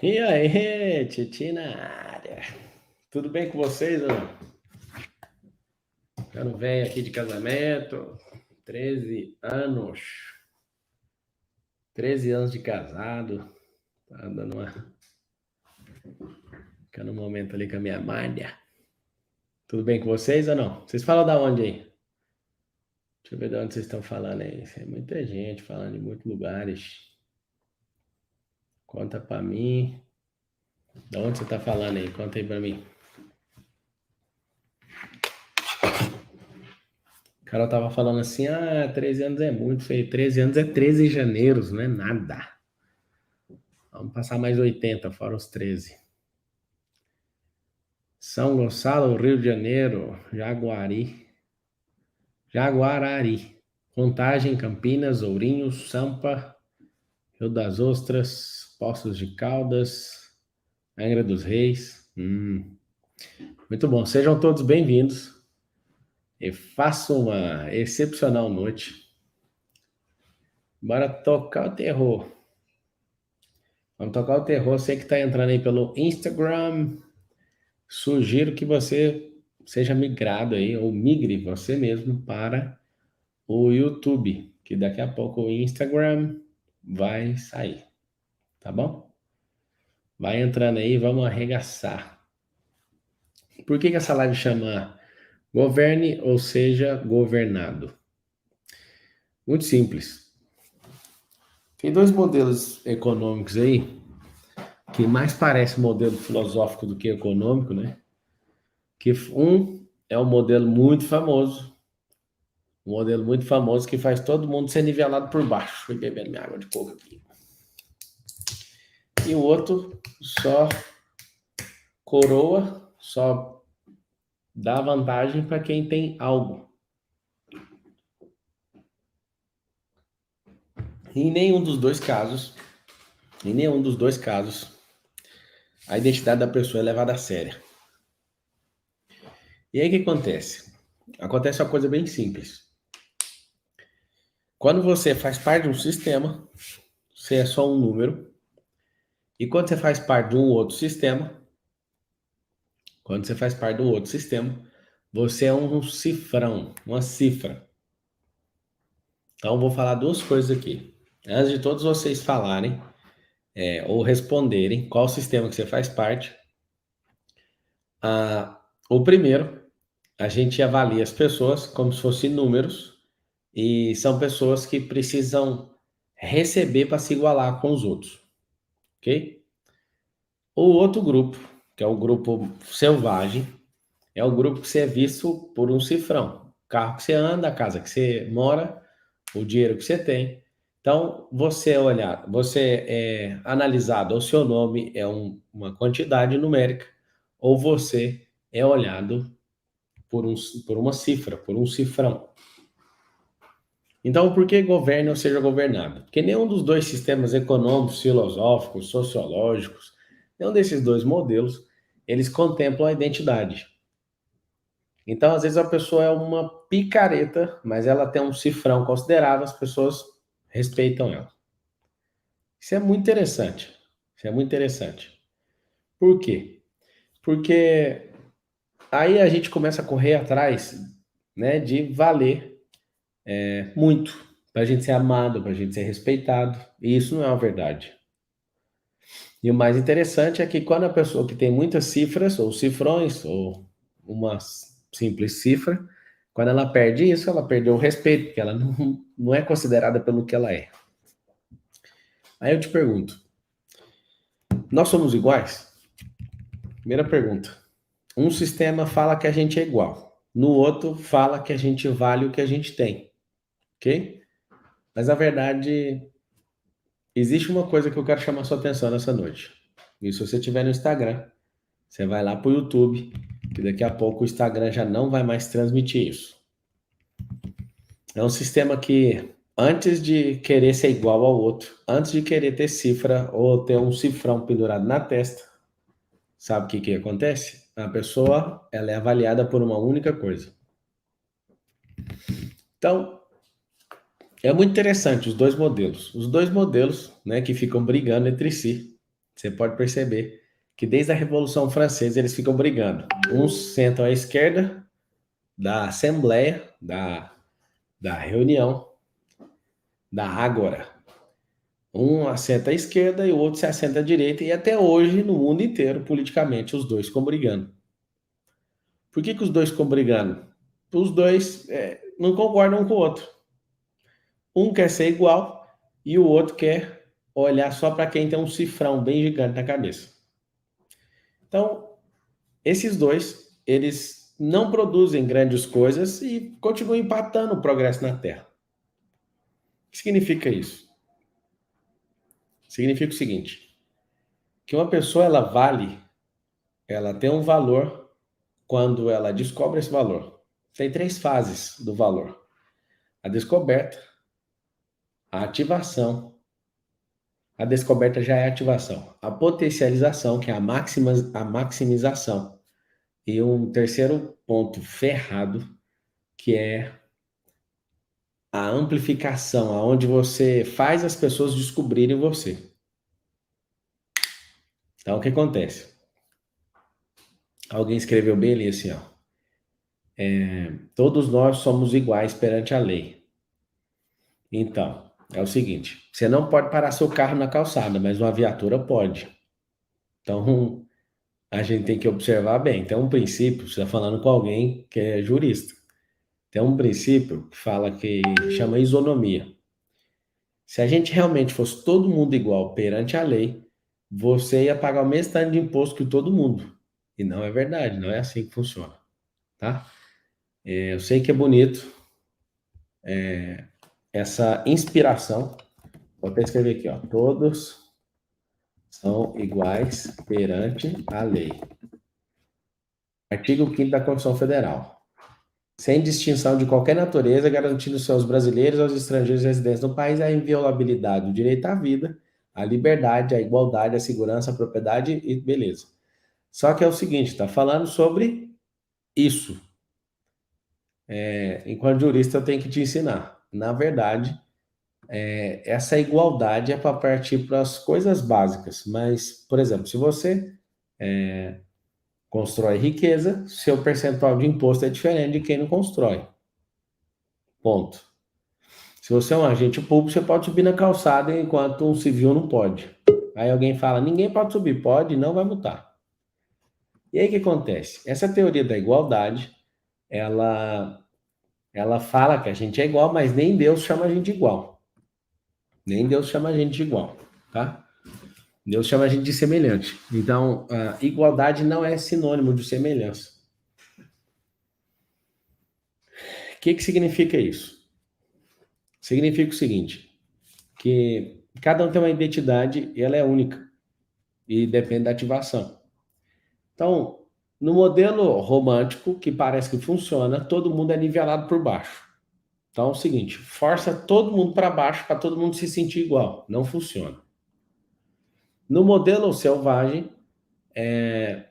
E aí, Titi na área. Tudo bem com vocês, ou não? Ficando velho aqui de casamento, 13 anos. 13 anos de casado. Tá dando uma... Ficando um momento ali com a minha malha. Tudo bem com vocês ou não? Vocês falam da onde aí? Deixa eu ver de onde vocês estão falando aí. Tem muita gente falando de muitos lugares. Conta pra mim. De onde você tá falando aí? Conta aí pra mim. O cara tava falando assim, 13 anos é muito, feio. 13 anos é 13 janeiros, não é nada. Vamos passar mais 80, fora os 13. São Gonçalo, Rio de Janeiro, Jaguarari, Contagem, Campinas, Ourinhos, Sampa, Rio das Ostras, Poços de Caldas, Angra dos Reis. Muito bom, sejam todos bem-vindos e façam uma excepcional noite. Bora tocar o terror. Vamos tocar o terror. Você que está entrando aí pelo Instagram, sugiro que você seja migrado aí, ou migre você mesmo para o YouTube, que daqui a pouco o Instagram vai sair, tá bom? Vai entrando aí, vamos arregaçar. Por que essa live chama Governe ou seja governado? Muito simples. Tem dois modelos econômicos aí, que mais parece modelo filosófico do que econômico, né? Que um é um modelo muito famoso, que faz todo mundo ser nivelado por baixo. Fui bebendo minha água de coco aqui. E o outro só coroa, só dá vantagem para quem tem algo. Em nenhum dos dois casos, a identidade da pessoa é levada a sério. E aí o que acontece? Acontece uma coisa bem simples. Quando você faz parte de um sistema, você é só um número. E quando você faz parte de um outro sistema, você é um cifrão, uma cifra. Então, vou falar duas coisas aqui. Antes de todos vocês falarem ou responderem qual sistema que você faz parte, o primeiro, a gente avalia as pessoas como se fossem números e são pessoas que precisam receber para se igualar com os outros, ok? O outro grupo, que é o grupo selvagem, é o grupo que você é visto por um cifrão. O carro que você anda, a casa que você mora, o dinheiro que você tem. Então, você é analisado, o seu nome é uma quantidade numérica, ou você é olhado por uma cifra, por um cifrão. Então, por que governe ou seja governado? Porque nenhum dos dois sistemas econômicos, filosóficos, sociológicos, nenhum desses dois modelos, eles contemplam a identidade. Então, às vezes a pessoa é uma picareta, mas ela tem um cifrão considerável, as pessoas respeitam ela. Isso é muito interessante. Por quê? Porque aí a gente começa a correr atrás, né, de valer muito, para a gente ser amado, para a gente ser respeitado. E isso não é uma verdade. E o mais interessante é que quando a pessoa que tem muitas cifras, ou cifrões, ou uma simples cifra, quando ela perde isso, ela perdeu o respeito, porque ela não é considerada pelo que ela é. Aí eu te pergunto, nós somos iguais? Primeira pergunta. Um sistema fala que a gente é igual, no outro fala que a gente vale o que a gente tem, ok? Mas a verdade, existe uma coisa que eu quero chamar sua atenção nessa noite. E se você estiver no Instagram, você vai lá para o YouTube, que daqui a pouco o Instagram já não vai mais transmitir isso. É um sistema que, antes de querer ser igual ao outro, antes de querer ter cifra ou ter um cifrão pendurado na testa, sabe o que acontece? A pessoa ela é avaliada por uma única coisa. Então, é muito interessante os dois modelos. Os dois modelos, né, que ficam brigando entre si. Você pode perceber que desde a Revolução Francesa eles ficam brigando. Uns sentam à esquerda da Assembleia, da reunião, da Ágora. Um assenta à esquerda e o outro se assenta à direita, e até hoje, no mundo inteiro, politicamente, os dois ficam brigando. Por que os dois ficam brigando? Os dois não concordam um com o outro. Um quer ser igual e o outro quer olhar só para quem tem um cifrão bem gigante na cabeça. Então, esses dois, eles não produzem grandes coisas e continuam empatando o progresso na Terra. O que significa isso? Significa o seguinte, que uma pessoa ela tem um valor quando ela descobre esse valor. Tem 3 fases do valor: a descoberta, a ativação. A descoberta já é a ativação. A potencialização, que é a maximização. E um terceiro ponto ferrado, que é a amplificação, aonde você faz as pessoas descobrirem você. Então, o que acontece? Alguém escreveu bem ali assim, ó. Todos nós somos iguais perante a lei. Então, é o seguinte, você não pode parar seu carro na calçada, mas uma viatura pode. Então, a gente tem que observar bem. Tem um princípio, você está falando com alguém que é jurista. Tem um princípio que fala que chama isonomia. Se a gente realmente fosse todo mundo igual perante a lei, você ia pagar o mesmo tanto de imposto que todo mundo. E não é verdade, não é assim que funciona, tá? Eu sei que é bonito essa inspiração. Vou até escrever aqui, ó. Todos são iguais perante a lei. Artigo 5º da Constituição Federal. Sem distinção de qualquer natureza, garantindo aos brasileiros e aos estrangeiros residentes no país a inviolabilidade do direito à vida, à liberdade, à igualdade, à segurança, à propriedade e beleza. Só que é o seguinte, está falando sobre isso. Enquanto jurista, eu tenho que te ensinar. Na verdade, essa igualdade é para partir para as coisas básicas. Mas, por exemplo, se você constrói riqueza, seu percentual de imposto é diferente de quem não constrói. Ponto. Se você é um agente público, você pode subir na calçada enquanto um civil não pode. Aí alguém fala, ninguém pode subir, pode, não vai multar. E aí o que acontece? Essa teoria da igualdade, ela fala que a gente é igual, mas nem Deus chama a gente de igual. Nem Deus chama a gente de igual, tá? Deus chama a gente de semelhante. Então, a igualdade não é sinônimo de semelhança. O que significa isso? Significa o seguinte, que cada um tem uma identidade e ela é única e depende da ativação. Então, no modelo romântico, que parece que funciona, todo mundo é nivelado por baixo. Então é o seguinte, força todo mundo para baixo para todo mundo se sentir igual. Não funciona. No modelo selvagem, é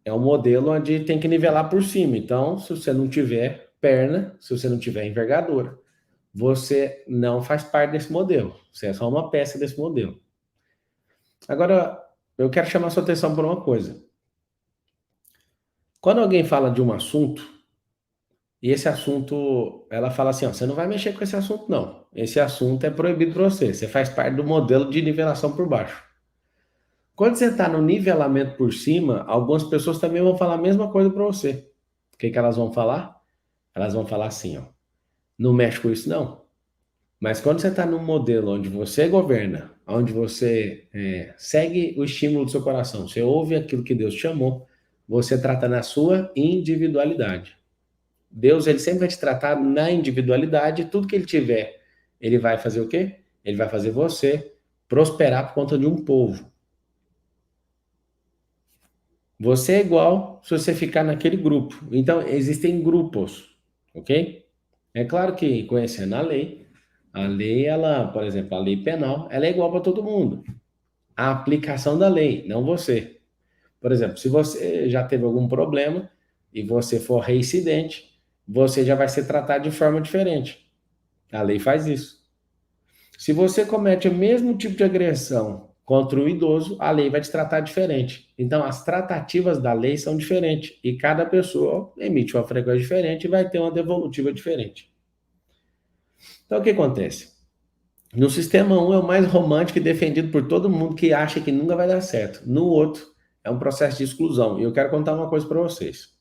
um modelo onde tem que nivelar por cima. Então, se você não tiver perna, se você não tiver envergadura, você não faz parte desse modelo. Você é só uma peça desse modelo. Agora, eu quero chamar sua atenção por uma coisa. Quando alguém fala de um assunto, e esse assunto, ela fala assim, ó, você não vai mexer com esse assunto, não. Esse assunto é proibido para você. Você faz parte do modelo de nivelação por baixo. Quando você está no nivelamento por cima, algumas pessoas também vão falar a mesma coisa para você. O que elas vão falar? Elas vão falar assim, ó, não mexe com isso, não. Mas quando você está num modelo onde você governa, onde você segue o estímulo do seu coração, você ouve aquilo que Deus te chamou, você trata na sua individualidade. Deus, ele sempre vai te tratar na individualidade, tudo que ele tiver, ele vai fazer o quê? Ele vai fazer você prosperar por conta de um povo. Você é igual se você ficar naquele grupo. Então, existem grupos, ok? É claro que conhecendo a lei, ela, por exemplo, a lei penal, ela é igual para todo mundo. A aplicação da lei, não você. Por exemplo, se você já teve algum problema e você for reincidente, você já vai ser tratado de forma diferente. A lei faz isso. Se você comete o mesmo tipo de agressão Contra o idoso, a lei vai te tratar diferente. Então, as tratativas da lei são diferentes. E cada pessoa emite uma frequência diferente e vai ter uma devolutiva diferente. Então, o que acontece? No sistema 1 é o mais romântico e defendido por todo mundo que acha que nunca vai dar certo. No outro, é um processo de exclusão. E eu quero contar uma coisa para vocês.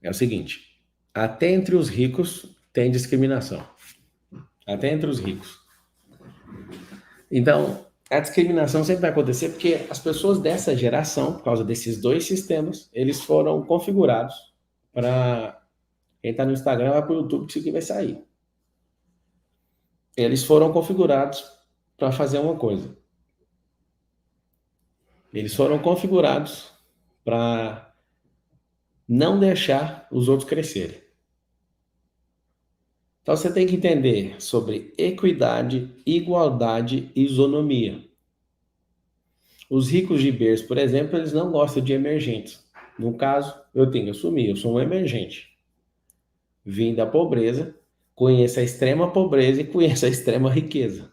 É o seguinte, até entre os ricos tem discriminação. Até entre os ricos. Então, a discriminação sempre vai acontecer porque as pessoas dessa geração, por causa desses dois sistemas, eles foram configurados para... Quem está no Instagram vai para o YouTube que isso aqui vai sair. Eles foram configurados para fazer uma coisa. Eles foram configurados para não deixar os outros crescerem. Então você tem que entender sobre equidade, igualdade e isonomia. Os ricos de berço, por exemplo, eles não gostam de emergentes. No caso, eu tenho que assumir, eu sou um emergente. Vim da pobreza, conheço a extrema pobreza e conheço a extrema riqueza.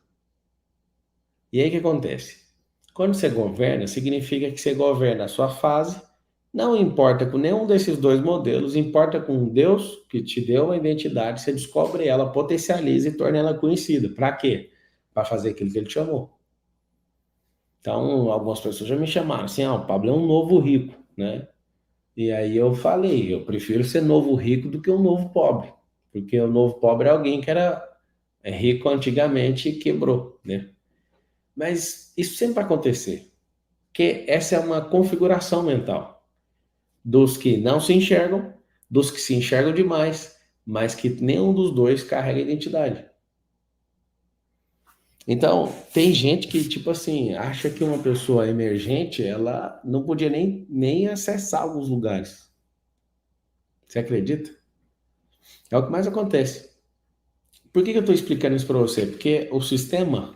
E aí o que acontece? Quando você governa, significa que você governa a sua fase, não importa com nenhum desses dois modelos, importa com Deus que te deu uma identidade, você descobre ela, potencializa e torna ela conhecida. Para quê? Para fazer aquilo que ele te chamou. Então, algumas pessoas já me chamaram assim, o Pablo é um novo rico, né? E aí eu falei, eu prefiro ser novo rico do que um novo pobre, porque o novo pobre é alguém que era rico antigamente e quebrou, né? Mas isso sempre vai acontecer, porque essa é uma configuração mental dos que não se enxergam, dos que se enxergam demais, mas que nenhum dos dois carrega identidade. Então, tem gente que, tipo assim, acha que uma pessoa emergente, ela não podia nem acessar alguns lugares. Você acredita? É o que mais acontece. Por que eu estou explicando isso para você? Porque o sistema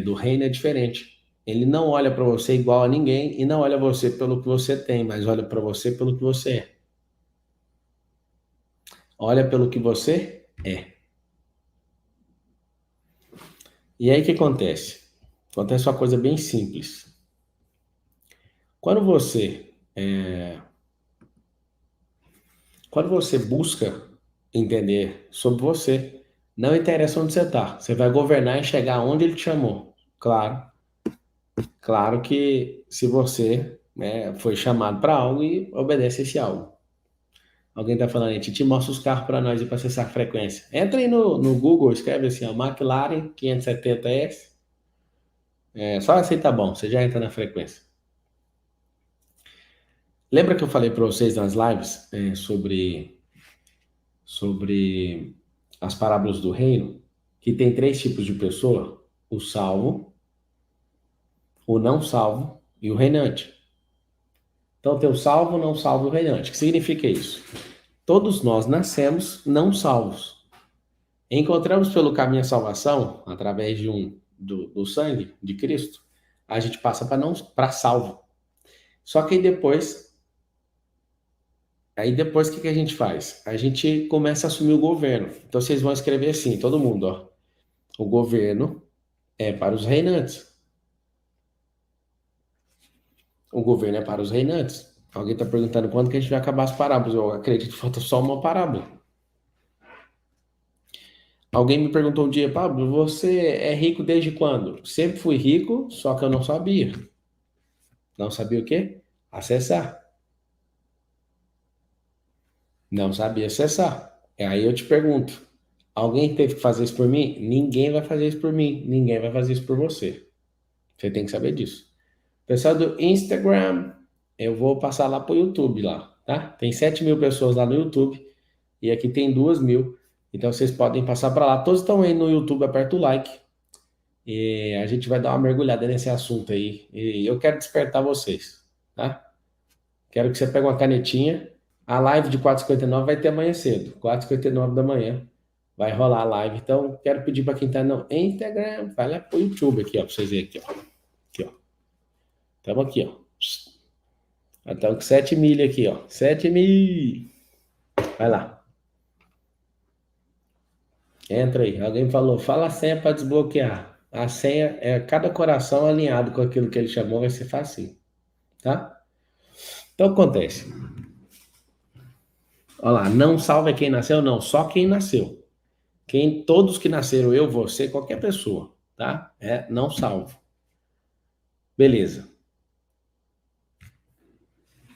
do reino é diferente. Ele não olha para você igual a ninguém e não olha você pelo que você tem, mas olha para você pelo que você é. Olha pelo que você é. E aí o que acontece? Acontece uma coisa bem simples. Quando você Quando você busca entender sobre você, não interessa onde você está. Você vai governar e chegar onde ele te chamou. Claro, claro que se você, né, foi chamado para algo e obedece esse algo. Alguém está falando aí, Titi, mostra os carros para nós e para acessar a frequência. Entra aí no Google, escreve assim, ó, McLaren 570S. Só assim tá bom, você já entra na frequência. Lembra que eu falei para vocês nas lives sobre as parábolas do reino, que tem três tipos de pessoa: o salvo, o não salvo e o reinante. Então tem o salvo, o não salvo e o reinante. O que significa isso? Todos nós nascemos não salvos. Encontramos pelo caminho a salvação, através do sangue de Cristo, a gente passa para salvo. Só que aí depois o que a gente faz? A gente começa a assumir o governo. Então vocês vão escrever assim, todo mundo, ó. O governo é para os reinantes. O governo é para os reinantes. Alguém está perguntando quando que a gente vai acabar as parábolas. Eu acredito que falta só uma parábola. Alguém me perguntou um dia, Pablo, você é rico desde quando? Sempre fui rico, só que eu não sabia. Não sabia o quê? Acessar. Não sabia acessar. E aí eu te pergunto, alguém teve que fazer isso por mim? Ninguém vai fazer isso por mim. Ninguém vai fazer isso por você. Você tem que saber disso. Pessoal do Instagram, eu vou passar lá pro YouTube lá, tá? Tem 7.000 pessoas lá no YouTube e aqui tem 2.000. Então vocês podem passar para lá. Todos estão aí no YouTube, aperta o like. E a gente vai dar uma mergulhada nesse assunto aí. E eu quero despertar vocês, tá? Quero que você pegue uma canetinha. A live de 4h59 vai ter amanhã cedo. 4h59 da manhã vai rolar a live. Então, quero pedir para quem tá no Instagram, vai lá pro YouTube aqui, ó, para vocês verem aqui, ó. Aqui, ó. Estamos aqui, ó. Estamos com 7 mil aqui, ó. 7 mil. Vai lá. Entra aí. Alguém falou, fala a senha para desbloquear. A senha é cada coração alinhado com aquilo que ele chamou, vai ser fácil, tá? Então acontece. Olha lá, não salva quem nasceu, não, só quem nasceu. Todos que nasceram, eu, você, qualquer pessoa, tá? É não salvo. Beleza.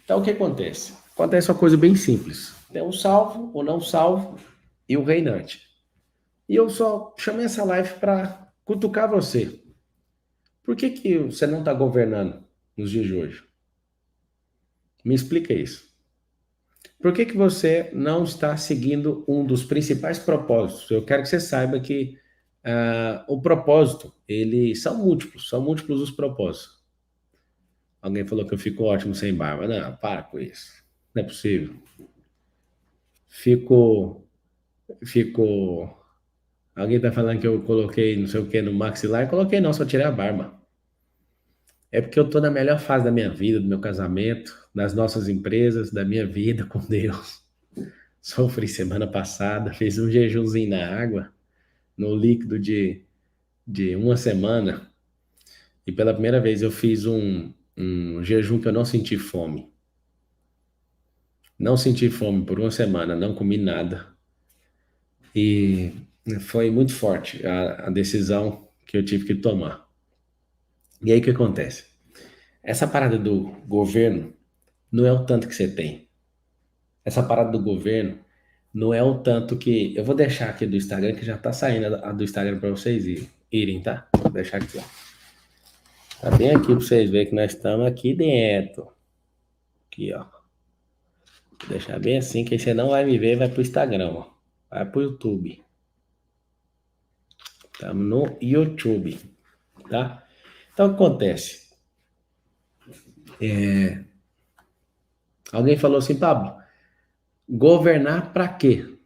Então o que acontece? Acontece uma coisa bem simples. Tem o salvo, o não salvo e o reinante. E eu só chamei essa live para cutucar você. Por que que você não está governando nos dias de hoje? Me explica isso. Por que que você não está seguindo um dos principais propósitos? Eu quero que você saiba que o propósito, eles são múltiplos os propósitos. Alguém falou que eu fico ótimo sem barba. Não, para com isso. Não é possível. Fico, fico. Alguém tá falando que eu coloquei não sei o que no maxilar. Coloquei não, só tirei a barba. É porque eu tô na melhor fase da minha vida, do meu casamento, das nossas empresas, da minha vida com Deus. Sofri semana passada, fiz um jejumzinho na água, no líquido de uma semana. E pela primeira vez eu fiz um jejum que eu não senti fome. Não senti fome por uma semana, não comi nada. E foi muito forte a decisão que eu tive que tomar. E aí o que acontece? Essa parada do governo não é o tanto que você tem. Essa parada do governo não é o tanto que. Eu vou deixar aqui do Instagram, que já tá saindo a do Instagram para vocês irem, tá? Vou deixar aqui, ó. Tá bem aqui para vocês verem que nós estamos aqui dentro. Aqui, ó. Vou deixar bem assim, que aí você não vai me ver, vai pro Instagram, ó. Vai pro YouTube. Estamos no YouTube, tá? Então o que acontece? Alguém falou assim, Pablo, governar para quê?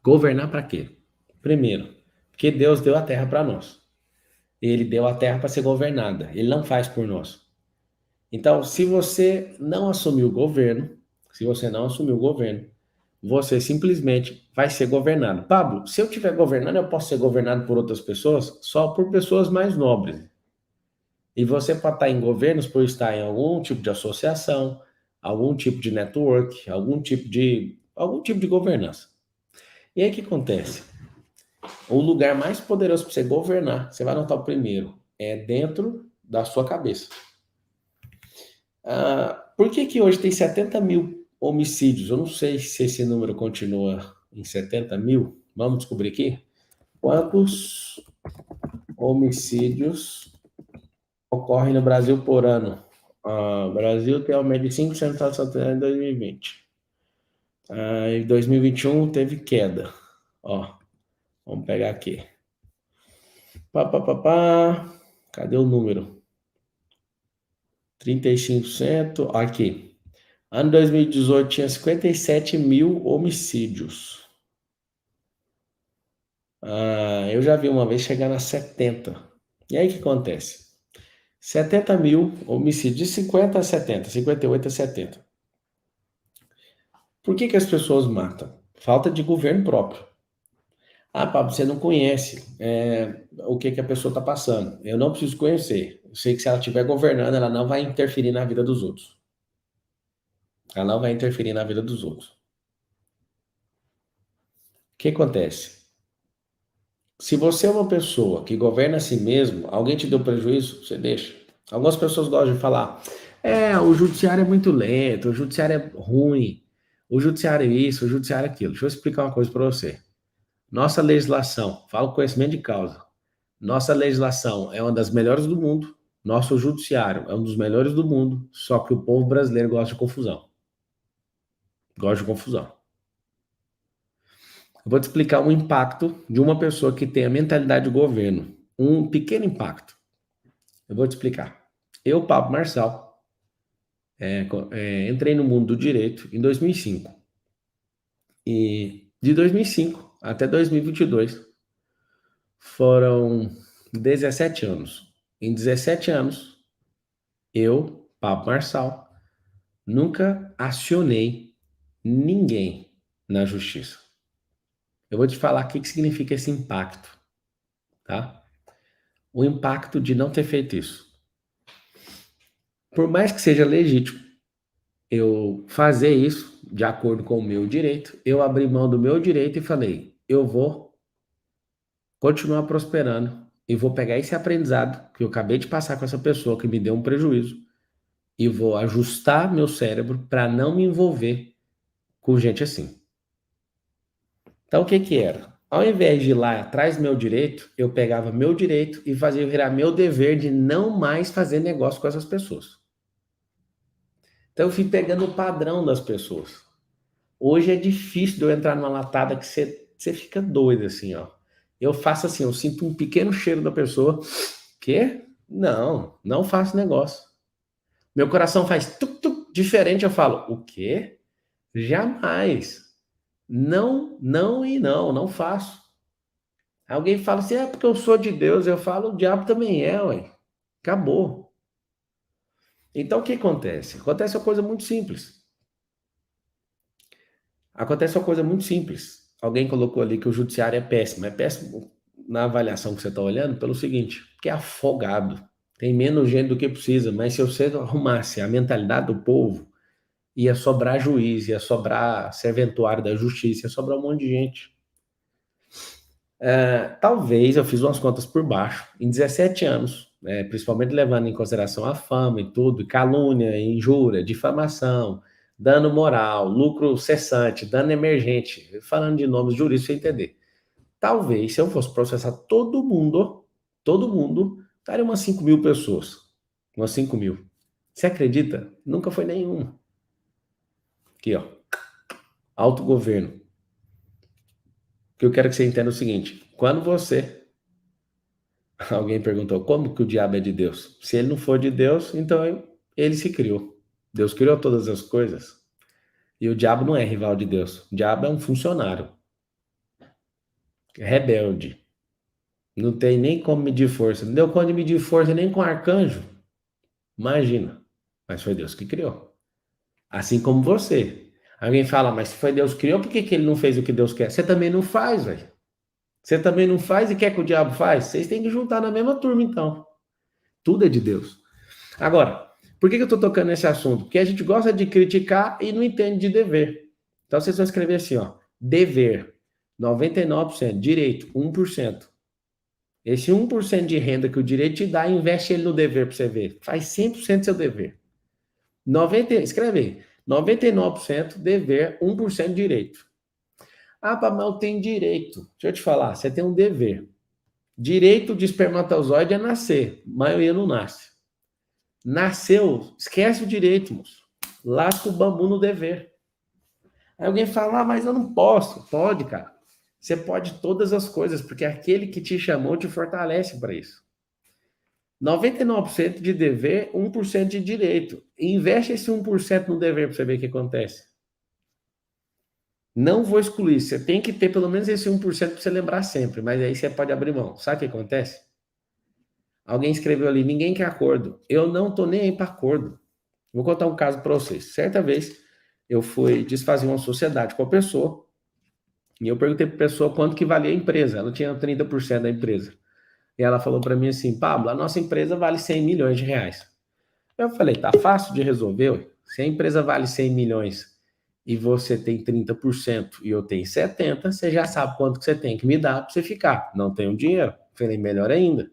Governar para quê? Primeiro, porque Deus deu a terra para nós. Ele deu a terra para ser governada. Ele não faz por nós. Então, se você não assumir o governo, se você não assumir o governo, você simplesmente vai ser governado. Pablo, se eu estiver governando, eu posso ser governado por outras pessoas? Só por pessoas mais nobres. E você pode estar em governos por estar em algum tipo de associação, algum tipo de network, algum tipo de governança. E aí o que acontece? O lugar mais poderoso para você governar, você vai notar o primeiro, é dentro da sua cabeça. Por que que hoje tem 70 mil homicídios? Eu não sei se esse número continua em 70 mil. Vamos descobrir aqui. Quantos homicídios ocorrem no Brasil por ano? O Brasil tem aumento de 5% em 2020. Em 2021 teve queda. Ó, vamos pegar aqui. Pá, pá, pá, pá. Cadê o número? 35%. Aqui. Ano 2018 tinha 57 mil homicídios. Eu já vi uma vez chegar a 70. E aí o que acontece? 70 mil homicídios, de 50 a 70, 58 a 70. Por que que as pessoas matam? Falta de governo próprio. Pablo, você não conhece o que que a pessoa está passando. Eu não preciso conhecer. Eu sei que se ela estiver governando, ela não vai interferir na vida dos outros. Ela não vai interferir na vida dos outros. O que acontece? Se você é uma pessoa que governa a si mesmo, alguém te deu prejuízo, você deixa. Algumas pessoas gostam de falar: o judiciário é muito lento, o judiciário é ruim, o judiciário é isso, o judiciário é aquilo. Deixa eu explicar uma coisa para você. Nossa legislação, falo com conhecimento de causa, nossa legislação é uma das melhores do mundo, nosso judiciário é um dos melhores do mundo, só que o povo brasileiro gosta de confusão. Gosta de confusão. Eu vou te explicar um impacto de uma pessoa que tem a mentalidade de governo. Um pequeno impacto. Eu vou te explicar. Eu, Pablo Marçal, entrei no mundo do direito em 2005. E de 2005 até 2022 foram 17 anos. Em 17 anos, eu, Pablo Marçal, nunca acionei ninguém na justiça. Eu vou te falar o que significa esse impacto. tá? O impacto de não ter feito isso. Por mais que seja legítimo eu fazer isso de acordo com o meu direito, eu abri mão do meu direito e falei: eu vou continuar prosperando e vou pegar esse aprendizado que eu acabei de passar com essa pessoa que me deu um prejuízo e vou ajustar meu cérebro para não me envolver com gente assim. Então, o que que era? Ao invés de ir lá atrás do meu direito, eu pegava meu direito e fazia virar meu dever de não mais fazer negócio com essas pessoas. Então, eu fui pegando o padrão das pessoas. Hoje é difícil de eu entrar numa latada que você fica doido, assim, ó. Eu faço assim, eu sinto um pequeno cheiro da pessoa. Quê? Não, não faço negócio. Meu coração faz tuk-tuk diferente, eu falo, o quê? Jamais. Não, não e não, não faço. Alguém fala assim, é porque eu sou de Deus. Eu falo, o diabo também é, ué. Acabou. Então, o que acontece? Acontece uma coisa muito simples. Acontece uma coisa muito simples. Alguém colocou ali que o judiciário é péssimo. É péssimo na avaliação que você está olhando pelo seguinte, que é afogado. Tem menos gente do que precisa, mas se você arrumasse a mentalidade do povo, ia sobrar juiz, ia sobrar serventuário da justiça, ia sobrar um monte de gente. Talvez eu fiz umas contas por baixo, em 17 anos, principalmente levando em consideração a fama e tudo, calúnia, injúria, difamação, dano moral, lucro cessante, dano emergente, falando de nomes jurídicos, você entender. Talvez, se eu fosse processar todo mundo, estaria umas 5 mil pessoas. Umas 5 mil. Você acredita? Nunca foi nenhuma. Aqui, ó. Autogoverno. O que eu quero que você entenda é o seguinte: quando você. Alguém perguntou como que o diabo é de Deus? Se ele não for de Deus, então ele se criou. Deus criou todas as coisas. E o diabo não é rival de Deus. O diabo é um funcionário. Rebelde. Não tem nem como medir força. Não deu conta de medir força nem com arcanjo. Imagina. Mas foi Deus que criou. Assim como você. Alguém fala, mas se foi Deus que criou, por que ele não fez o que Deus quer? Você também não faz, velho. Você também não faz e quer que o diabo faz? Vocês têm que juntar na mesma turma, então. Tudo é de Deus. Agora, por que eu estou tocando nesse assunto? Porque a gente gosta de criticar e não entende de dever. Então vocês vão escrever assim, ó, dever, 99%, direito, 1%. Esse 1% de renda que o direito te dá, investe ele no dever para você ver. Faz 100% seu dever. Escreve aí, 99% dever, 1% direito. Ah, mas eu tenho direito. Deixa eu te falar, você tem um dever. Direito de espermatozoide é nascer, a maioria não nasce. Nasceu, esquece o direito, moço. Lasca o bambu no dever. Aí alguém fala, mas eu não posso. Pode, cara. Você pode todas as coisas, porque aquele que te chamou te fortalece para isso. 99% de dever, 1% de direito. Investe esse 1% no dever para você ver o que acontece. Não vou excluir, você tem que ter pelo menos esse 1% para você lembrar sempre, mas aí você pode abrir mão. Sabe o que acontece? Alguém escreveu ali, ninguém quer acordo. Eu não tô nem aí para acordo. Vou contar um caso para vocês. Certa vez, eu fui desfazer uma sociedade com a pessoa e eu perguntei para a pessoa quanto que valia a empresa. Ela tinha 30% da empresa. E ela falou para mim assim, Pablo, a nossa empresa vale 100 milhões de reais. Eu falei, tá fácil de resolver, ué. Se a empresa vale 100 milhões e você tem 30% e eu tenho 70%, você já sabe quanto que você tem que me dar para você ficar. Não tenho dinheiro. Falei, melhor ainda.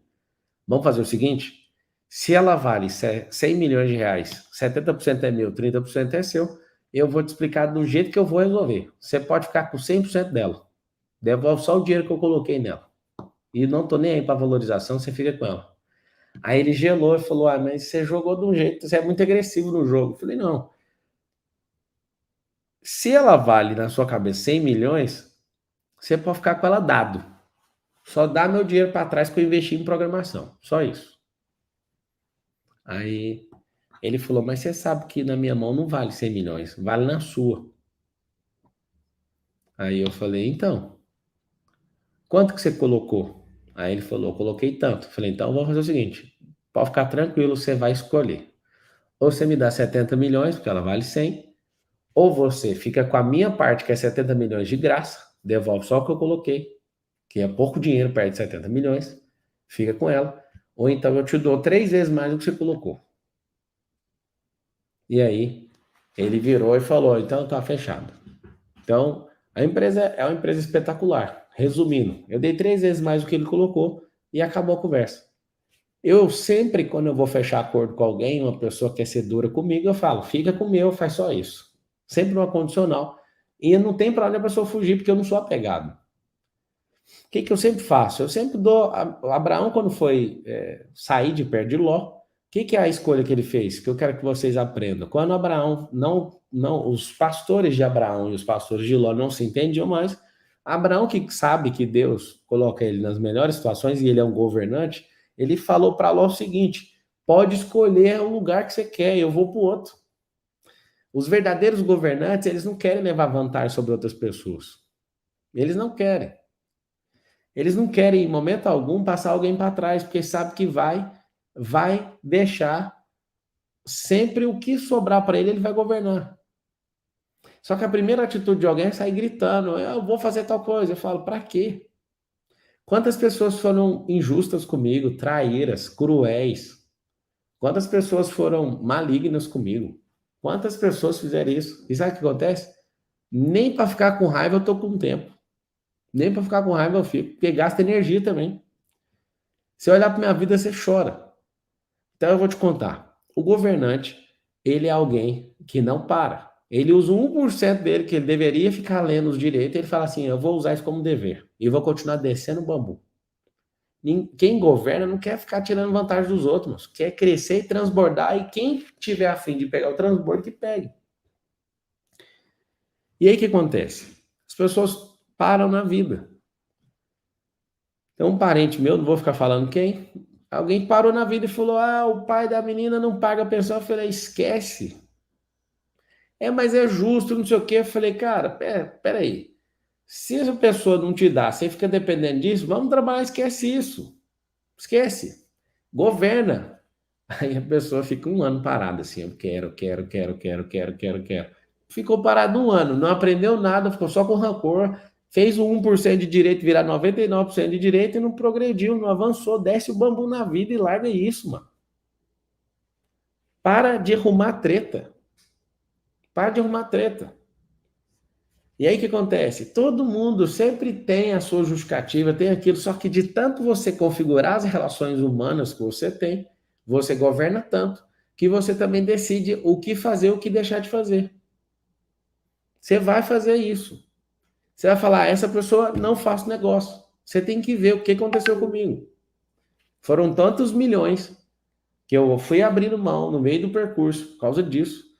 Vamos fazer o seguinte, se ela vale 100 milhões de reais, 70% é meu, 30% é seu, eu vou te explicar do jeito que eu vou resolver. Você pode ficar com 100% dela. Devolve só o dinheiro que eu coloquei nela. E não tô nem aí para valorização, você fica com ela. Aí ele gelou e falou, mas você jogou de um jeito, você é muito agressivo no jogo. Eu falei, não. Se ela vale na sua cabeça 100 milhões, você pode ficar com ela dado. Só dá meu dinheiro para trás que eu investi em programação. Só isso. Aí ele falou, mas você sabe que na minha mão não vale 100 milhões, vale na sua. Aí eu falei, então, quanto que você colocou? Aí ele falou, eu coloquei tanto. Eu falei, então vamos fazer o seguinte, pode ficar tranquilo, você vai escolher. Ou você me dá 70 milhões, porque ela vale 100, ou você fica com a minha parte, que é 70 milhões de graça, devolve só o que eu coloquei, que é pouco dinheiro perto de 70 milhões, fica com ela. Ou então eu te dou 3 vezes mais do que você colocou. E aí, ele virou e falou, então tá fechado. Então, a empresa é uma empresa espetacular. Resumindo, eu dei 3 vezes mais do que ele colocou e acabou a conversa. Eu sempre, quando eu vou fechar acordo com alguém, uma pessoa que quer ser dura comigo, eu falo, fica com o meu, faz só isso. Sempre uma condicional. E não tem para onde a pessoa fugir, porque eu não sou apegado. O que eu sempre faço? Eu sempre dou. Abraão, quando foi sair de perto de Ló, o que é a escolha que ele fez? Que eu quero que vocês aprendam. Quando Abraão não, os pastores de Abraão e os pastores de Ló não se entendiam mais, Abraão, que sabe que Deus coloca ele nas melhores situações e ele é um governante, ele falou para Ló o seguinte: pode escolher o lugar que você quer, eu vou para o outro. Os verdadeiros governantes, eles não querem levar vantagem sobre outras pessoas. Eles não querem. Eles não querem, em momento algum, passar alguém para trás, porque sabe que vai deixar sempre o que sobrar para ele, ele vai governar. Só que a primeira atitude de alguém é sair gritando, eu vou fazer tal coisa. Eu falo, para quê? Quantas pessoas foram injustas comigo, traíras, cruéis? Quantas pessoas foram malignas comigo? Quantas pessoas fizeram isso? E sabe o que acontece? Nem para ficar com raiva eu tô com tempo. Nem para ficar com raiva eu fico, porque gasta energia também. Se olhar para minha vida, você chora. Então eu vou te contar. O governante, ele é alguém que não para. Ele usa 1% dele, que ele deveria ficar lendo os direitos, ele fala assim, eu vou usar isso como dever. E vou continuar descendo o bambu. Quem governa não quer ficar tirando vantagem dos outros, quer crescer e transbordar, e quem tiver a fim de pegar o transbordo, que pegue. E aí o que acontece? As pessoas param na vida. Então, um parente meu, não vou ficar falando quem, alguém parou na vida e falou: ah, o pai da menina não paga a pensão. Eu falei: esquece. Mas é justo, não sei o quê. Eu falei: cara, peraí. Se essa pessoa não te dá, você fica dependendo disso, vamos trabalhar, esquece isso. Esquece. Governa. Aí a pessoa fica um ano parada assim: eu quero. Ficou parado um ano, não aprendeu nada, ficou só com rancor. Fez o 1% de direito virar 99% de direito e não progrediu, não avançou. Desce o bambu na vida e larga isso, mano. Para de arrumar treta. Para de arrumar treta. E aí o que acontece? Todo mundo sempre tem a sua justificativa, tem aquilo, só que de tanto você configurar as relações humanas que você tem, você governa tanto, que você também decide o que fazer, o que deixar de fazer. Você vai fazer isso. Você vai falar, essa pessoa não faz negócio. Você tem que ver o que aconteceu comigo. Foram tantos milhões que eu fui abrindo mão no meio do percurso por causa disso,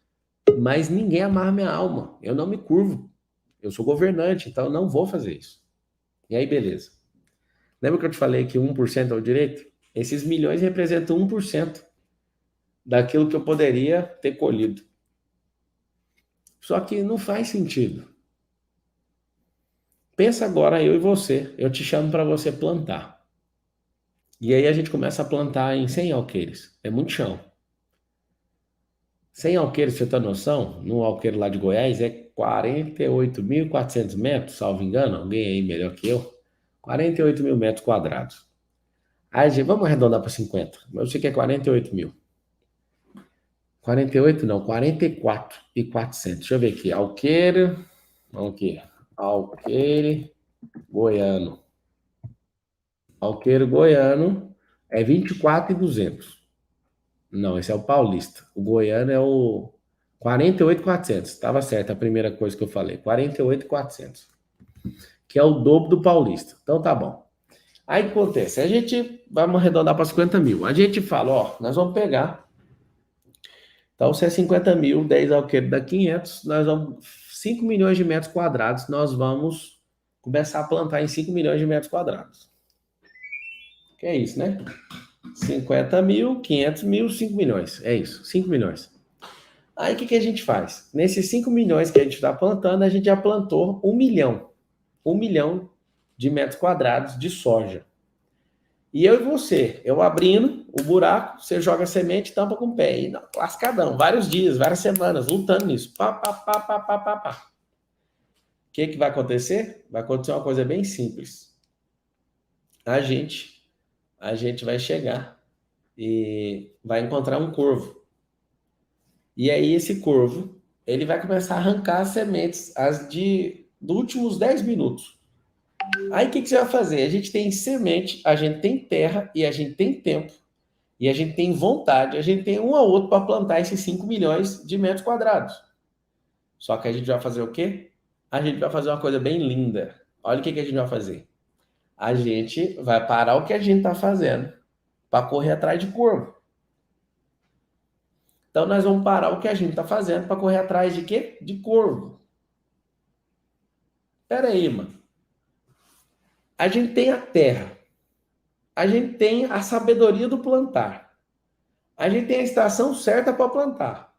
mas ninguém amarra minha alma. Eu não me curvo. Eu sou governante, então eu não vou fazer isso. E aí, beleza. Lembra que eu te falei que 1% é o direito? Esses milhões representam 1% daquilo que eu poderia ter colhido. Só que não faz sentido. Pensa agora eu e você. Eu te chamo para você plantar. E aí a gente começa a plantar em 100 alqueires. É muito chão. 100 alqueires, você tem noção? No alqueire lá de Goiás é 48.400 metros, salvo engano. Alguém aí melhor que eu. 48 mil metros quadrados. Aí, gente, vamos arredondar para 50. Mas eu sei que é 48 mil. 48 não, 44.400. Deixa eu ver aqui. Alqueire. Vamos aqui. Alqueire goiano. Alqueire goiano é 24.200. Não, esse é o paulista. O goiano é o 48.400. Estava certo a primeira coisa que eu falei. 48.400. Que é o dobro do paulista. Então tá bom. Aí o que acontece? A gente, vamos arredondar para 50 mil. A gente fala, ó, nós vamos pegar. Então, se é 50 mil, 10 alqueires dá 500, nós vamos, 5 milhões de metros quadrados, nós vamos começar a plantar em 5 milhões de metros quadrados. Que é isso, né? 50 mil, 500 mil, 5 milhões. É isso, 5 milhões. Aí o que a gente faz? Nesses 5 milhões que a gente está plantando, a gente já plantou 1 milhão. 1 milhão de metros quadrados de soja. E eu e você, eu abrindo o buraco, você joga a semente e tampa com o pé. E lascadão, vários dias, várias semanas, lutando nisso. Pá. O que vai acontecer? Vai acontecer uma coisa bem simples. A gente a gente vai chegar e vai encontrar um corvo. E aí esse corvo, ele vai começar a arrancar as sementes dos últimos 10 minutos. Aí o que você vai fazer? A gente tem semente, a gente tem terra e a gente tem tempo. E a gente tem vontade, a gente tem um a outro para plantar esses 5 milhões de metros quadrados. Só que a gente vai fazer o quê? A gente vai fazer uma coisa bem linda. Olha o que a gente vai fazer. A gente vai parar o que a gente está fazendo para correr atrás de corvo. Então nós vamos parar o que a gente está fazendo para correr atrás de quê? De corvo. Pera aí, mano. A gente tem a terra. A gente tem a sabedoria do plantar. A gente tem a estação certa para plantar.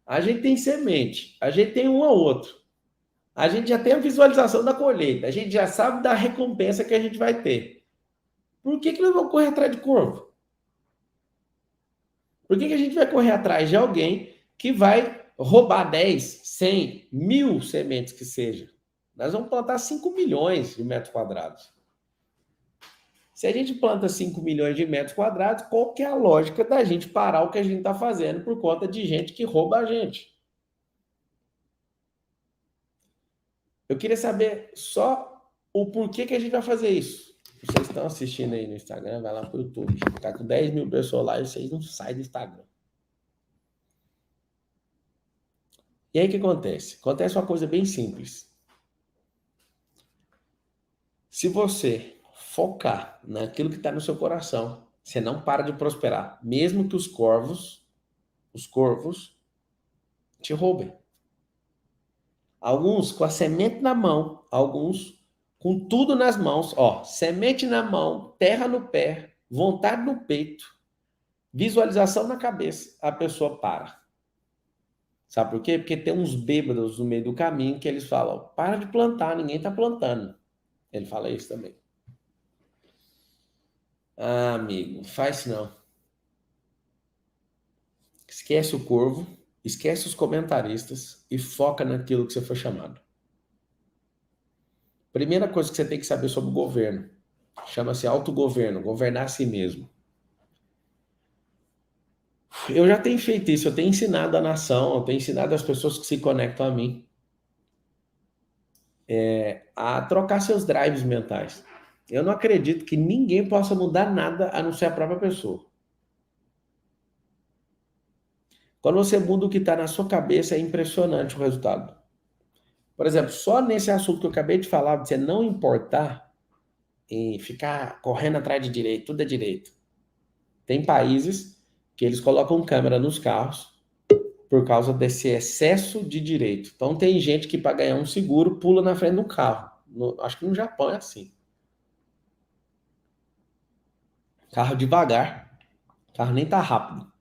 A gente tem semente. A gente tem um ao outro. A gente já tem a visualização da colheita. A gente já sabe da recompensa que a gente vai ter. Por que nós vamos correr atrás de corvo? Por que a gente vai correr atrás de alguém que vai roubar 10, 100, 1000 sementes que seja? Nós vamos plantar 5 milhões de metros quadrados. Se a gente planta 5 milhões de metros quadrados, qual que é a lógica da gente parar o que a gente está fazendo por conta de gente que rouba a gente? Eu queria saber só o porquê que a gente vai fazer isso. Vocês estão assistindo aí no Instagram, vai lá pro YouTube. Tá com 10 mil pessoas lá e vocês não saem do Instagram. E aí o que acontece? Acontece uma coisa bem simples. Se você focar naquilo que está no seu coração, você não para de prosperar, mesmo que os corvos te roubem. Alguns com a semente na mão, alguns com tudo nas mãos, ó, semente na mão, terra no pé, vontade no peito, visualização na cabeça, a pessoa para. Sabe por quê? Porque tem uns bêbados no meio do caminho que eles falam, para de plantar, ninguém está plantando. Ele fala isso também. Ah, amigo, faz isso não. Esquece o corvo, esquece os comentaristas e foca naquilo que você foi chamado. Primeira coisa que você tem que saber sobre o governo, chama-se autogoverno, governar a si mesmo. Eu já tenho feito isso, eu tenho ensinado a nação, eu tenho ensinado as pessoas que se conectam a mim a trocar seus drives mentais. Eu não acredito que ninguém possa mudar nada a não ser a própria pessoa. Quando você muda o que está na sua cabeça, é impressionante o resultado. Por exemplo, só nesse assunto que eu acabei de falar, de você não importar em ficar correndo atrás de direito, tudo é direito. Tem países que eles colocam câmera nos carros por causa desse excesso de direito. Então tem gente que para ganhar um seguro pula na frente do carro. Acho que no Japão é assim. Carro devagar, o carro nem tá rápido.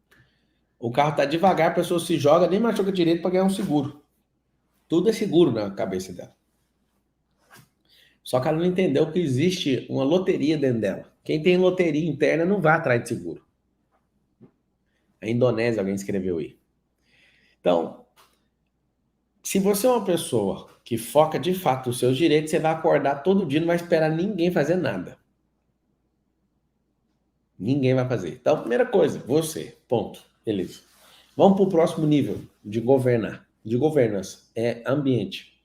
O carro tá devagar, a pessoa se joga, nem machuca direito para ganhar um seguro. Tudo é seguro na cabeça dela. Só que ela não entendeu que existe uma loteria dentro dela. Quem tem loteria interna não vai atrás de seguro. A Indonésia, alguém escreveu aí. Então, se você é uma pessoa que foca de fato nos seus direitos, você vai acordar todo dia, não vai esperar ninguém fazer nada. Ninguém vai fazer. Então, primeira coisa, você. Ponto. Beleza. Vamos para o próximo nível de governar. De governança. É ambiente.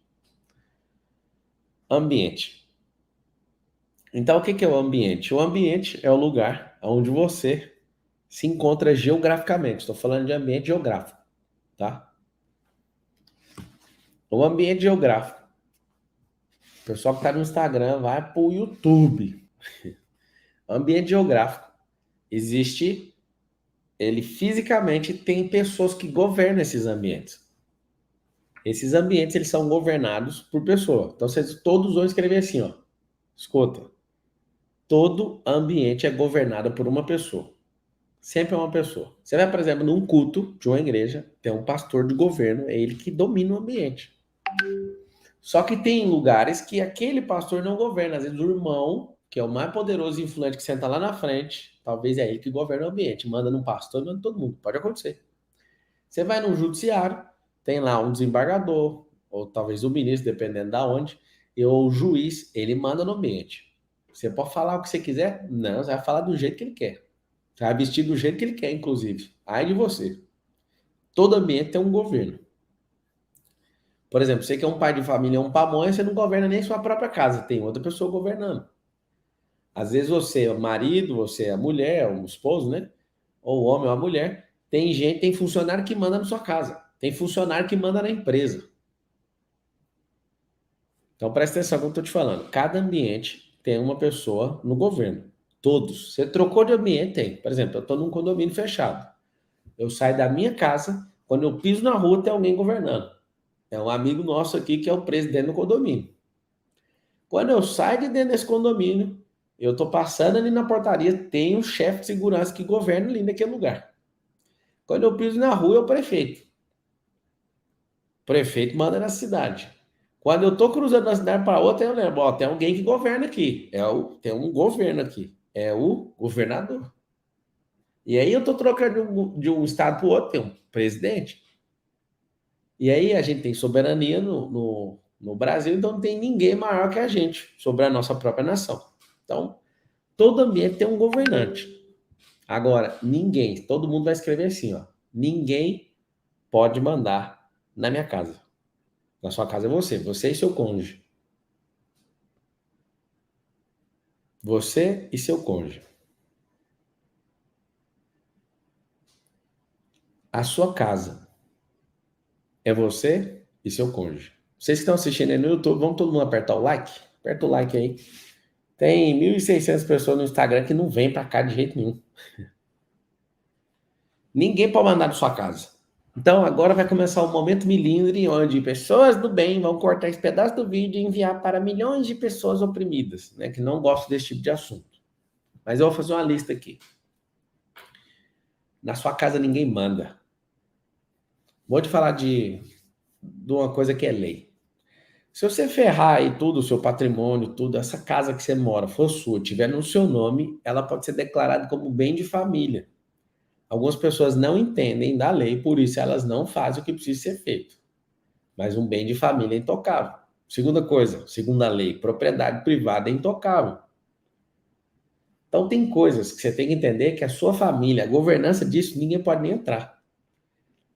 Ambiente. Então, o que é o ambiente? O ambiente é o lugar onde você se encontra geograficamente. Estou falando de ambiente geográfico, tá? O ambiente geográfico. O pessoal que está no Instagram vai para o YouTube. Ambiente geográfico. Existe, ele fisicamente tem pessoas que governam esses ambientes. Esses ambientes, eles são governados por pessoa. Então, vocês todos vão escrever assim, ó. Escuta. Todo ambiente é governado por uma pessoa. Sempre é uma pessoa. Você vai, por exemplo, num culto de uma igreja, tem um pastor de governo, é ele que domina o ambiente. Só que tem lugares que aquele pastor não governa. Às vezes o irmão, que é o mais poderoso e influente que senta lá na frente, talvez é ele que governa o ambiente. Manda num pastor, manda em todo mundo. Pode acontecer. Você vai no judiciário, tem lá um desembargador, ou talvez o ministro, dependendo da onde, ou o juiz, ele manda no ambiente. Você pode falar o que você quiser? Não, você vai falar do jeito que ele quer. Você vai vestir do jeito que ele quer, inclusive. Ai de você. Todo ambiente tem um governo. Por exemplo, você que é um pai de família, um pamonha, você não governa nem sua própria casa, tem outra pessoa governando. Às vezes você é o marido, você é a mulher, o esposo, né? Ou o homem ou a mulher. Tem gente, tem funcionário que manda na sua casa. Tem funcionário que manda na empresa. Então presta atenção no que eu estou te falando. Cada ambiente tem uma pessoa no governo. Todos. Você trocou de ambiente, tem. Por exemplo, eu estou num condomínio fechado. Eu saio da minha casa, quando eu piso na rua, tem alguém governando. É um amigo nosso aqui que é o presidente do condomínio. Quando eu saio de dentro desse condomínio, eu estou passando ali na portaria, tem um chefe de segurança que governa ali naquele lugar. Quando eu piso na rua, é o prefeito. O prefeito manda na cidade. Quando eu estou cruzando da cidade para outra, eu lembro, ó, tem alguém que governa aqui. Tem um governo aqui. É o governador. E aí eu estou trocando de um estado para o outro, tem um presidente. E aí a gente tem soberania no Brasil, então não tem ninguém maior que a gente sobre a nossa própria nação. Então, todo ambiente tem um governante. Agora, ninguém, todo mundo vai escrever assim, ó. Ninguém pode mandar na minha casa. Na sua casa é você e seu cônjuge. Você e seu cônjuge. A sua casa é você e seu cônjuge. Vocês que estão assistindo aí no YouTube, vamos todo mundo apertar o like? Aperta o like aí. Tem 1.600 pessoas no Instagram que não vêm para cá de jeito nenhum. Ninguém pode mandar na sua casa. Então agora vai começar o momento milindre, onde pessoas do bem vão cortar esse pedaço do vídeo e enviar para milhões de pessoas oprimidas, né, que não gostam desse tipo de assunto. Mas eu vou fazer uma lista aqui. Na sua casa ninguém manda. Vou te falar de uma coisa que é lei. Se você ferrar aí tudo, o seu patrimônio, tudo, essa casa que você mora for sua, tiver no seu nome, ela pode ser declarada como bem de família. Algumas pessoas não entendem da lei, por isso elas não fazem o que precisa ser feito. Mas um bem de família é intocável. Segunda coisa, segunda lei, propriedade privada é intocável. Então tem coisas que você tem que entender que a sua família, a governança disso, ninguém pode nem entrar.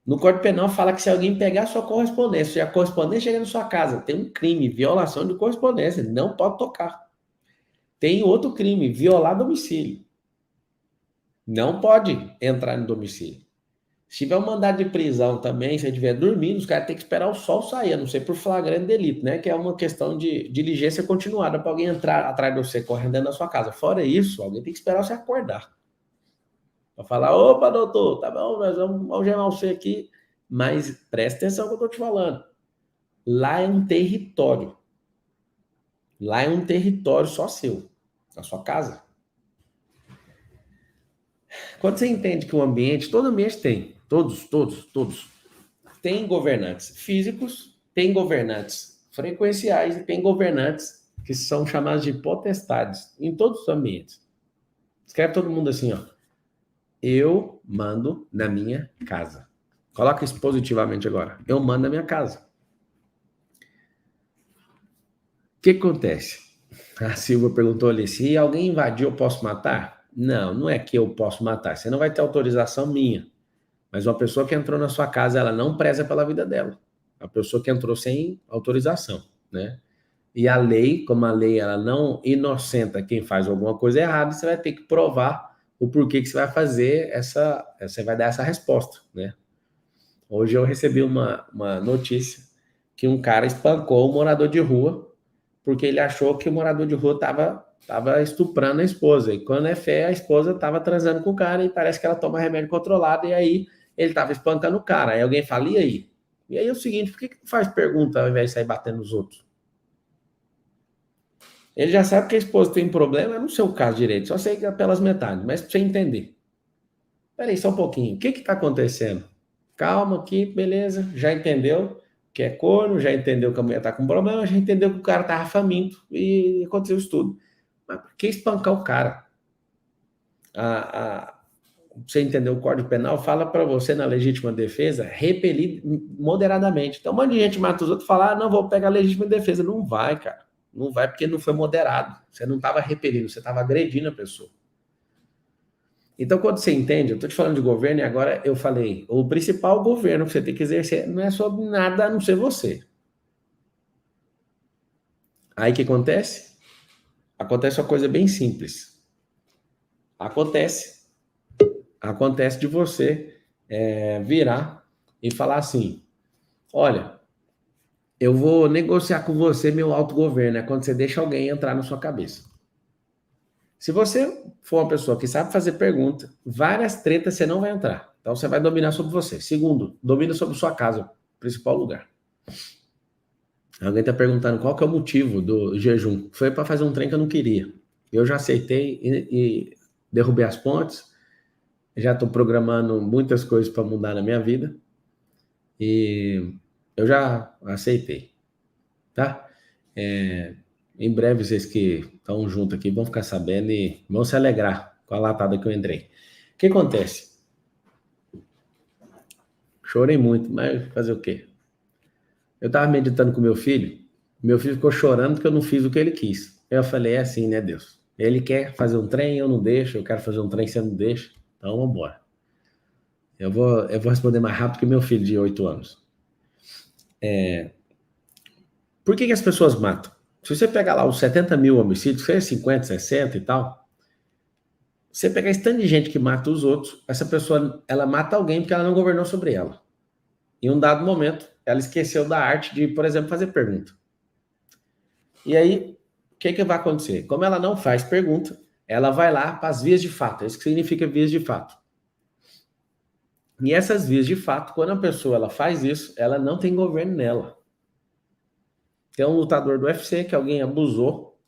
No Código Penal fala que se alguém pegar a sua correspondência, se a correspondência chega na sua casa, tem um crime, violação de correspondência, não pode tocar. Tem outro crime, violar domicílio. Não pode entrar no domicílio. Se tiver um mandado de prisão também, se ele estiver dormindo, os caras têm que esperar o sol sair, a não ser por flagrante delito, né? Que é uma questão de diligência continuada para alguém entrar atrás de você, correndo dentro da sua casa. Fora isso, alguém tem que esperar você acordar. Para falar, opa, doutor, tá bom, nós vamos algemar você aqui. Mas presta atenção no que eu estou te falando. Lá é um território. Lá é um território só seu, a sua casa. Quando você entende que o ambiente, todo ambiente tem, todos, tem governantes físicos, tem governantes frequenciais e tem governantes que são chamados de potestades em todos os ambientes. Escreve todo mundo assim, ó. Eu mando na minha casa. Coloca isso positivamente agora. Eu mando na minha casa. O que acontece? A Silvia perguntou ali, se alguém invadir, eu posso matar? Não, não é que eu posso matar. Você não vai ter autorização minha. Mas uma pessoa que entrou na sua casa, ela não preza pela vida dela. A pessoa que entrou sem autorização, né? E a lei, como a lei ela não inocenta quem faz alguma coisa errada, você vai ter que provar o porquê que você vai fazer você vai dar essa resposta, né? Hoje eu recebi uma notícia que um cara espancou um morador de rua porque ele achou que o morador de rua estava estuprando a esposa. E quando é fé, a esposa estava transando com o cara e parece que ela toma remédio controlado e aí ele estava espancando o cara. Aí alguém fala, e aí? E aí é o seguinte, por que não faz pergunta ao invés de sair batendo nos outros? Ele já sabe que a esposa tem problema, é no seu caso direito, só sei que é pelas metades, mas para você entender. Peraí, só um pouquinho, o que está acontecendo? Calma aqui, beleza, já entendeu que é corno, já entendeu que a mulher está com problema, já entendeu que o cara estava faminto e aconteceu isso tudo. Mas por que espancar o cara? Você entendeu o Código Penal? Fala para você na legítima defesa repelir moderadamente. Então, um monte de gente mata os outros e fala, não, vou pegar a legítima defesa. Não vai, cara. Não vai porque não foi moderado. Você não estava repelindo, você estava agredindo a pessoa. Então, quando você entende, eu estou te falando de governo e agora eu falei, o principal governo que você tem que exercer não é sobre nada a não ser você. Aí o que acontece? Acontece uma coisa bem simples. Acontece de você virar e falar assim, olha, eu vou negociar com você meu autogoverno, é quando você deixa alguém entrar na sua cabeça. Se você for uma pessoa que sabe fazer pergunta, várias tretas você não vai entrar. Então você vai dominar sobre você. Segundo, domina sobre sua casa, principal lugar. Alguém está perguntando qual que é o motivo do jejum. Foi para fazer um trem que eu não queria. Eu já aceitei e derrubei as pontes. Já estou programando muitas coisas para mudar na minha vida. E eu já aceitei. Tá? Em breve, vocês que estão juntos aqui vão ficar sabendo e vão se alegrar com a latada que eu entrei. O que acontece? Chorei muito, mas fazer o quê? Eu estava meditando com meu filho ficou chorando porque eu não fiz o que ele quis. Eu falei, é assim, né, Deus? Ele quer fazer um trem, eu não deixo, eu quero fazer um trem, você não deixa, então vamos embora. Eu vou responder mais rápido que meu filho de 8 anos. Por que as pessoas matam? Se você pegar lá os 70 mil homicídios, que é 50, 60 e tal, você pegar esse tanto de gente que mata os outros, essa pessoa, ela mata alguém porque ela não governou sobre ela. Em um dado momento, ela esqueceu da arte de, por exemplo, fazer pergunta. E aí, o que vai acontecer? Como ela não faz pergunta, ela vai lá para as vias de fato. É isso que significa vias de fato. E essas vias de fato, quando a pessoa ela faz isso, ela não tem governo nela. Tem um lutador do UFC que alguém abusou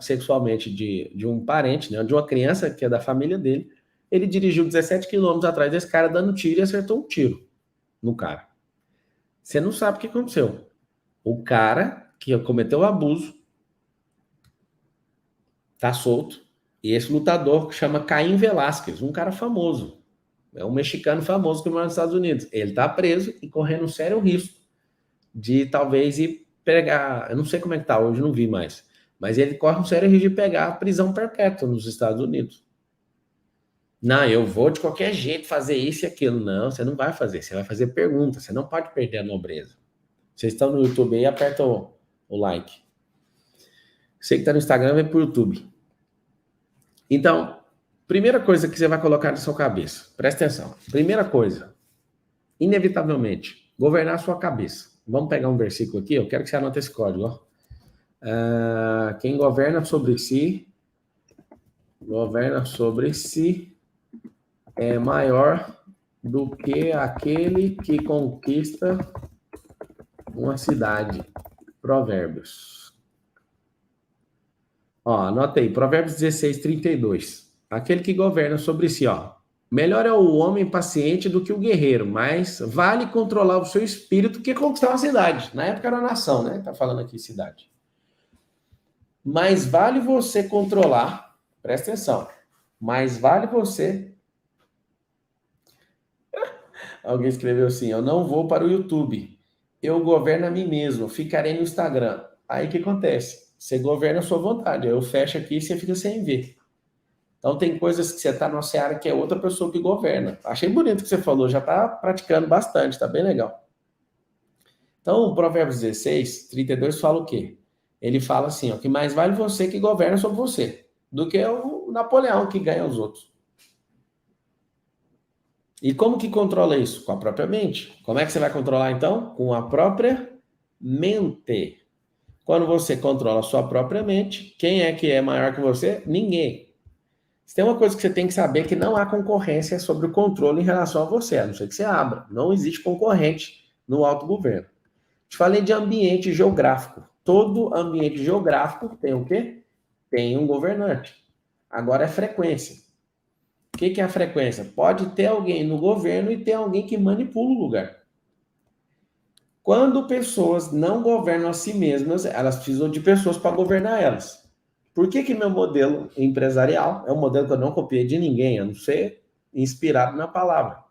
sexualmente de um parente, né, de uma criança que é da família dele. Ele dirigiu 17 quilômetros atrás desse cara dando tiro e acertou um tiro no cara. Você não sabe o que aconteceu. O cara que cometeu o abuso tá solto. E esse lutador que chama Caim Velasquez, um cara famoso. É um mexicano famoso que mora nos Estados Unidos. Ele tá preso e correndo um sério risco de talvez ir pegar. Eu não sei como é que tá hoje, não vi mais. Mas ele corre um sério risco de pegar a prisão perpétua nos Estados Unidos. Não, eu vou de qualquer jeito fazer isso e aquilo. Não, você não vai fazer. Você vai fazer pergunta. Você não pode perder a nobreza. Vocês estão no YouTube aí, aperta o like. Você que está no Instagram, vem pro YouTube. Então, primeira coisa que você vai colocar na sua cabeça, presta atenção. Primeira coisa, inevitavelmente, governar a sua cabeça. Vamos pegar um versículo aqui, eu quero que você anote esse código. Ó. Quem governa sobre si é maior do que aquele que conquista uma cidade. Provérbios. Ó, anota aí, Provérbios 16, 32. Aquele que governa sobre si, ó. Melhor é o homem paciente do que o guerreiro, mas vale controlar o seu espírito que conquistar uma cidade. Na época era nação, né? Tá falando aqui cidade. Mas vale você controlar, presta atenção, mas vale você... Alguém escreveu assim, eu não vou para o YouTube, eu governo a mim mesmo, ficarei no Instagram. Aí o que acontece? Você governa a sua vontade, eu fecho aqui e você fica sem ver. Então tem coisas que você está numa seara que é outra pessoa que governa. Achei bonito o que você falou, já está praticando bastante, está bem legal. Então o Provérbios 16, 32 fala o quê? Ele fala assim, ó, que mais vale você que governa sobre você, do que o Napoleão que ganha os outros. E como que controla isso? Com a própria mente. Como é que você vai controlar então? Com a própria mente. Quando você controla a sua própria mente, quem é que é maior que você? Ninguém. Se tem uma coisa que você tem que saber, que não há concorrência sobre o controle em relação a você, a não ser que você abra. Não existe concorrente no autogoverno. Te falei de ambiente geográfico. Todo ambiente geográfico tem o quê? Tem um governante. Agora é frequência. O que é a frequência? Pode ter alguém no governo e ter alguém que manipula o lugar. Quando pessoas não governam a si mesmas, elas precisam de pessoas para governar elas. Por que meu modelo empresarial é um modelo que eu não copiei de ninguém, a não ser inspirado na palavra?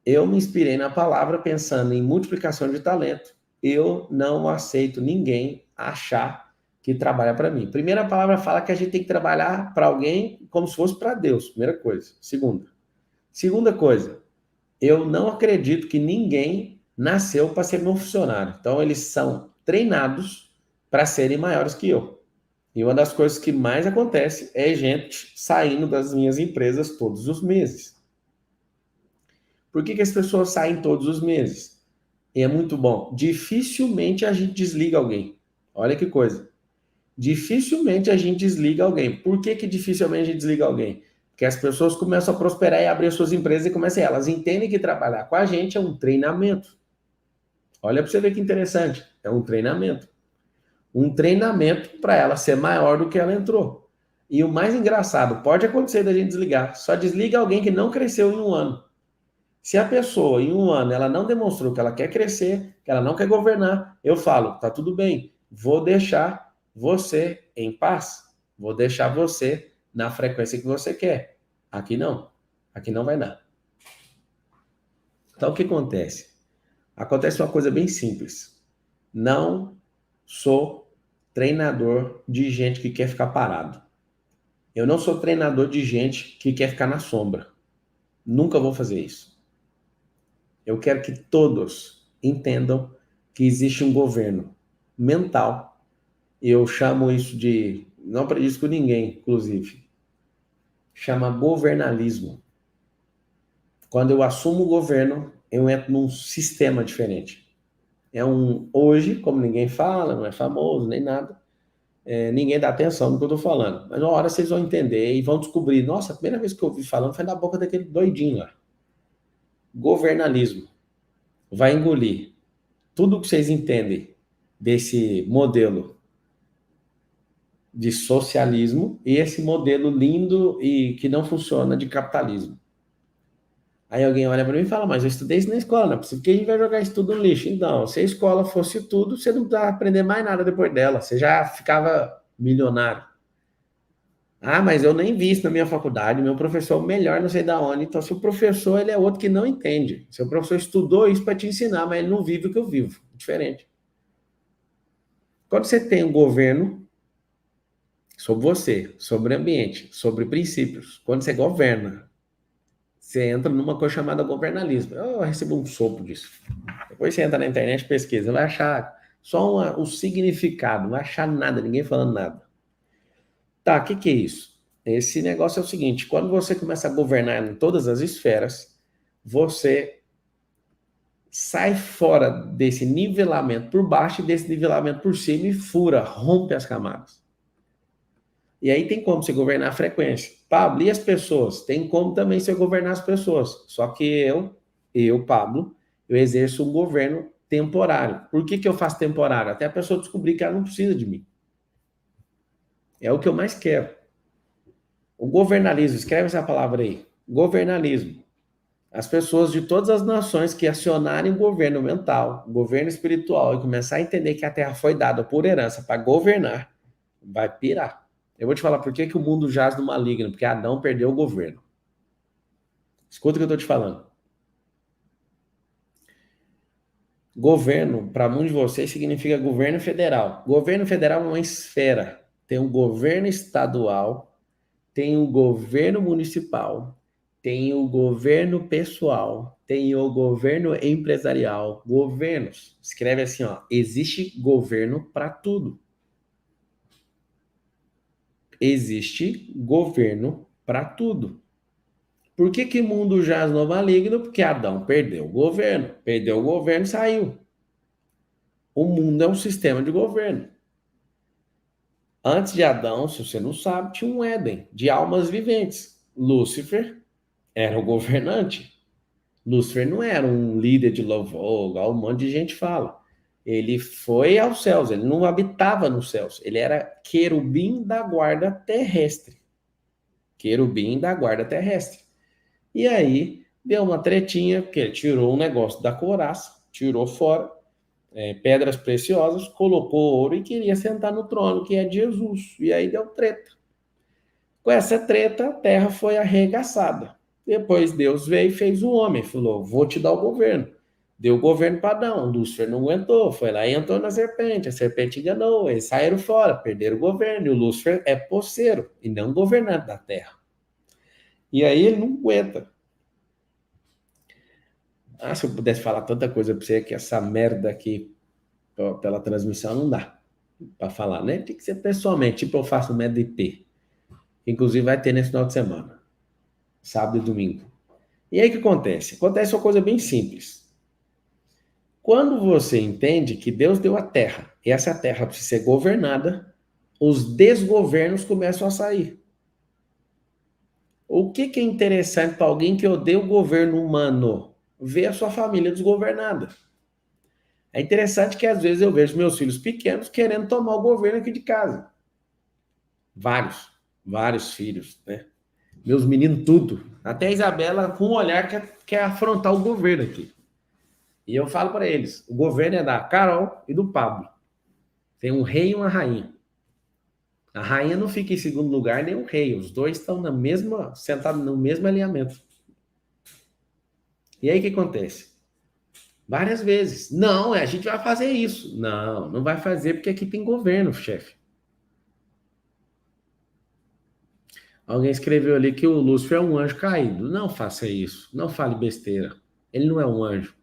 Eu me inspirei na palavra pensando em multiplicação de talento, eu não aceito ninguém achar que trabalha para mim. Primeira palavra fala que a gente tem que trabalhar para alguém como se fosse para Deus. Primeira coisa. Segunda coisa, eu não acredito que ninguém nasceu para ser meu funcionário. Então, eles são treinados para serem maiores que eu. E uma das coisas que mais acontece é gente saindo das minhas empresas todos os meses. Por que as pessoas saem todos os meses? E é muito bom. Dificilmente a gente desliga alguém. Olha que coisa. Dificilmente a gente desliga alguém. Por que dificilmente a gente desliga alguém? Porque as pessoas começam a prosperar e abrir suas empresas e começam, elas entendem que trabalhar com a gente é um treinamento. Olha para você ver que interessante. É um treinamento. Um treinamento para ela ser maior do que ela entrou. E o mais engraçado, pode acontecer da gente desligar. Só desliga alguém que não cresceu em um ano. Se a pessoa, em um ano, ela não demonstrou que ela quer crescer, que ela não quer governar, eu falo, tá tudo bem, vou deixar você em paz, vou deixar você na frequência que você quer. Aqui não vai dar. Então, o que acontece? Acontece uma coisa bem simples. Não sou treinador de gente que quer ficar parado. Eu não sou treinador de gente que quer ficar na sombra. Nunca vou fazer isso. Eu quero que todos entendam que existe um governo mental. Eu chamo isso de, não aprendi isso com ninguém, inclusive, chama governalismo. Quando eu assumo o governo, eu entro num sistema diferente. Hoje, como ninguém fala, não é famoso, nem nada, ninguém dá atenção no que eu estou falando. Mas uma hora vocês vão entender e vão descobrir, nossa, a primeira vez que eu ouvi falando foi da boca daquele doidinho lá. Governalismo. Vai engolir tudo que vocês entendem desse modelo de socialismo e esse modelo lindo e que não funciona de capitalismo. Aí alguém olha para mim e fala, mas eu estudei isso na escola, não é possível que a gente vai jogar isso tudo no lixo. Então, se a escola fosse tudo, você não precisava aprender mais nada depois dela, você já ficava milionário. Ah, mas eu nem vi isso na minha faculdade, meu professor é o melhor não sei da onde. Então, se o professor ele é outro que não entende. Seu professor estudou isso para te ensinar, mas ele não vive o que eu vivo. Diferente. Quando você tem um governo sobre você, sobre o ambiente, sobre princípios, quando você governa, você entra numa coisa chamada governalismo. Eu recebi um sopro disso. Depois você entra na internet e pesquisa, vai achar só o significado, não vai achar nada, ninguém falando nada. Tá, o que é isso? Esse negócio é o seguinte, quando você começa a governar em todas as esferas, você sai fora desse nivelamento por baixo e desse nivelamento por cima e fura, rompe as camadas. E aí tem como você governar a frequência. Pablo, e as pessoas? Tem como também você governar as pessoas. Só que Pablo, eu exerço um governo temporário. Por que eu faço temporário? Até a pessoa descobrir que ela não precisa de mim. É o que eu mais quero. O governalismo, escreve essa palavra aí. Governalismo. As pessoas de todas as nações que acionarem o governo mental, o governo espiritual e começar a entender que a terra foi dada por herança para governar, vai pirar. Eu vou te falar por que o mundo jaz no maligno, porque Adão perdeu o governo. Escuta o que eu estou te falando. Governo, para muitos de vocês, significa governo federal. Governo federal é uma esfera. Tem o governo estadual, tem o governo municipal, tem o governo pessoal, tem o governo empresarial. Governos. Escreve assim, ó. Existe governo para tudo. Existe governo para tudo. Por que o mundo jaz no maligno? Porque Adão perdeu o governo e saiu. O mundo é um sistema de governo. Antes de Adão, se você não sabe, tinha um Éden de almas viventes. Lúcifer era o governante. Lúcifer não era um líder de louvor, igual um monte de gente fala. Ele foi aos céus, ele não habitava nos céus. Ele era querubim da guarda terrestre. Querubim da guarda terrestre. E aí, deu uma tretinha, porque ele tirou um negócio da couraça, tirou fora, pedras preciosas, colocou ouro e queria sentar no trono, que é de Jesus. E aí deu treta. Com essa treta, a terra foi arregaçada. Depois Deus veio e fez o homem, falou, vou te dar o governo. Deu o governo para Adão, o Lúcifer não aguentou, foi lá e entrou na serpente, a serpente enganou, eles saíram fora, perderam o governo, e o Lúcifer é poceiro, e não governante da Terra. E aí ele não aguenta. Ah, se eu pudesse falar tanta coisa para você, que essa merda aqui, pela transmissão, não dá para falar, né? Tem que ser pessoalmente, tipo eu faço um EDP, inclusive vai ter nesse final de semana, sábado e domingo. E aí o que acontece? Acontece uma coisa bem simples. Quando você entende que Deus deu a terra, e essa terra precisa ser governada, os desgovernos começam a sair. O que é interessante para alguém que odeia o governo humano? Ver a sua família desgovernada. É interessante que às vezes eu vejo meus filhos pequenos querendo tomar o governo aqui de casa. Vários filhos, né? Meus meninos, tudo. Até a Isabela, com um olhar, quer afrontar o governo aqui. E eu falo para eles: o governo é da Carol e do Pablo. Tem um rei e uma rainha. A rainha não fica em segundo lugar, nem o rei. Os dois estão na mesma, sentados no mesmo alinhamento. E aí o que acontece? Várias vezes. Não, a gente vai fazer isso. Não, não vai fazer porque aqui tem governo, chefe. Alguém escreveu ali que o Lúcifer é um anjo caído. Não faça isso. Não fale besteira. Ele não é um anjo.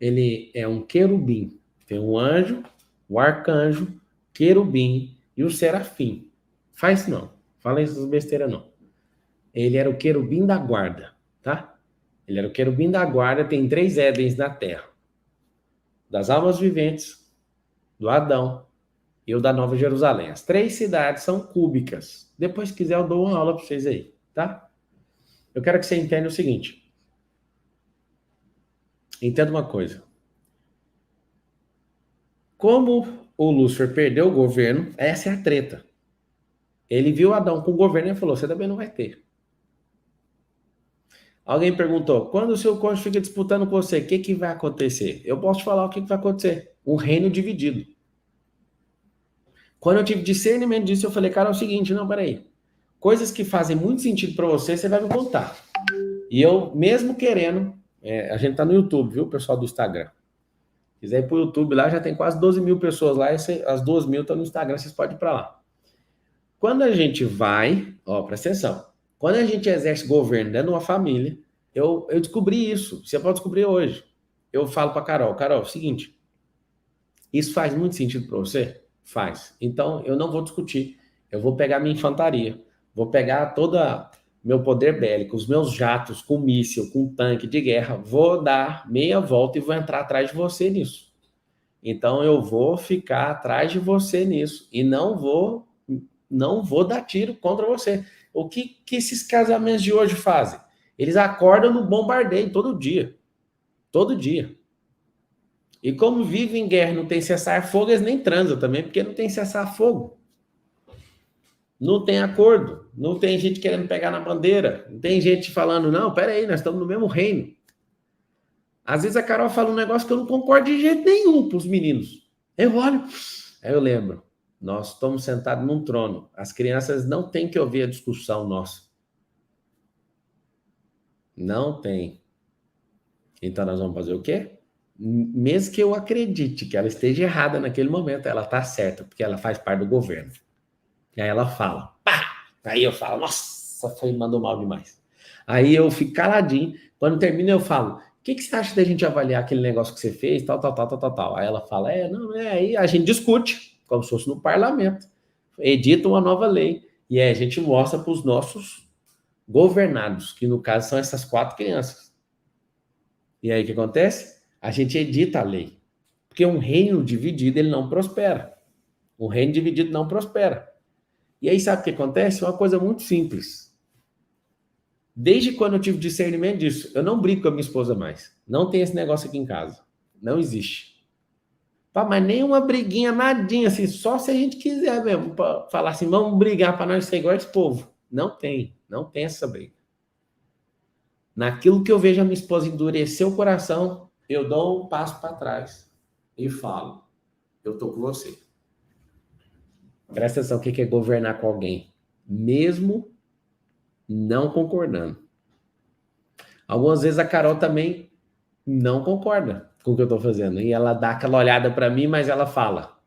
Ele é um querubim. Tem um anjo, o arcanjo, querubim e o serafim. Faz não. Fala essas besteiras não. Ele era o querubim da guarda, tá? Ele era o querubim da guarda, tem 3 Édens na Terra. Das almas viventes, do Adão e o da Nova Jerusalém. As 3 cidades são cúbicas. Depois, se quiser, eu dou uma aula para vocês aí, tá? Eu quero que você entenda o seguinte. Entenda uma coisa. Como o Lúcifer perdeu o governo, essa é a treta. Ele viu Adão com o governo e falou: você também não vai ter. Alguém perguntou: quando o seu cônjuge fica disputando com você, o que vai acontecer? Eu posso te falar o que vai acontecer. Um reino dividido. Quando eu tive discernimento disso, eu falei: cara, é o seguinte, não, peraí. Coisas que fazem muito sentido para você, você vai me contar. E eu, mesmo querendo, a gente tá no YouTube, viu, pessoal do Instagram. Se quiser ir pro YouTube lá, já tem quase 12 mil pessoas lá, as 2 mil estão no Instagram, vocês podem ir para lá. Quando a gente vai, ó, presta atenção, quando a gente exerce governo dentro de uma família, eu descobri isso, você pode descobrir hoje. Eu falo para Carol, é o seguinte, isso faz muito sentido para você? Faz. Então, eu não vou discutir, eu vou pegar minha infantaria, vou pegar toda meu poder bélico, os meus jatos com míssil, com tanque de guerra, vou dar meia volta e vou entrar atrás de você nisso. Então, eu vou ficar atrás de você nisso e não vou dar tiro contra você. O que esses casamentos de hoje fazem? Eles acordam no bombardeio todo dia. Todo dia. E como vivem em guerra, não tem cessar-fogo, eles nem transam também, porque não tem cessar-fogo. Não tem acordo. Não tem gente querendo pegar na bandeira. Não tem gente falando, não, peraí, nós estamos no mesmo reino. Às vezes a Carol fala um negócio que eu não concordo de jeito nenhum para os meninos. Eu olho, aí eu lembro. Nós estamos sentados num trono. As crianças não têm que ouvir a discussão nossa. Não tem. Então nós vamos fazer o quê? Mesmo que eu acredite que ela esteja errada naquele momento, ela está certa, porque ela faz parte do governo. E aí ela fala, pá! Aí eu falo, nossa, foi, mandou mal demais. Aí eu fico caladinho. Quando termina, eu falo, o que você acha da gente avaliar aquele negócio que você fez, tal. Aí ela fala, aí a gente discute, como se fosse no parlamento, edita uma nova lei, e aí a gente mostra para os nossos governados, que no caso são essas 4 crianças. E aí o que acontece? A gente edita a lei. Porque um reino dividido, ele não prospera. Um reino dividido não prospera. E aí sabe o que acontece? Uma coisa muito simples. Desde quando eu tive discernimento disso, eu não brigo com a minha esposa mais. Não tem esse negócio aqui em casa. Não existe. Pá, mas nem uma briguinha, nadinha, assim, só se a gente quiser mesmo, pra falar assim, vamos brigar para nós ser igual esse povo. Não tem essa briga. Naquilo que eu vejo a minha esposa endurecer o coração, eu dou um passo para trás e falo, eu tô com você. Presta atenção, o que é governar com alguém? Mesmo não concordando. Algumas vezes a Carol também não concorda. com o que eu estou fazendo. E ela dá aquela olhada para mim, mas ela fala: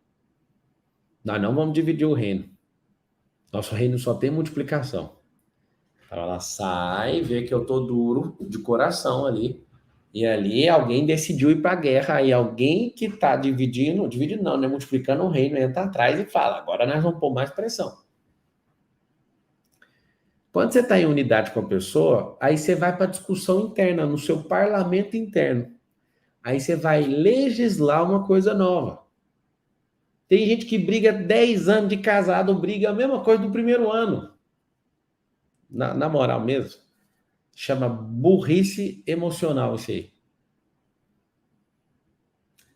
nós não vamos dividir o reino. Nosso reino só tem multiplicação. Então ela sai, vê que eu tô duro de coração ali. E ali alguém decidiu ir para a guerra. Aí alguém que está dividindo não, né? Multiplicando o reino, entra atrás e fala: agora nós vamos pôr mais pressão. Quando você está em unidade com a pessoa, aí você vai para a discussão interna, no seu parlamento interno. Aí você vai legislar uma coisa nova. Tem gente que briga 10 anos de casado, briga a mesma coisa do primeiro ano. Na moral mesmo. Chama burrice emocional isso aí.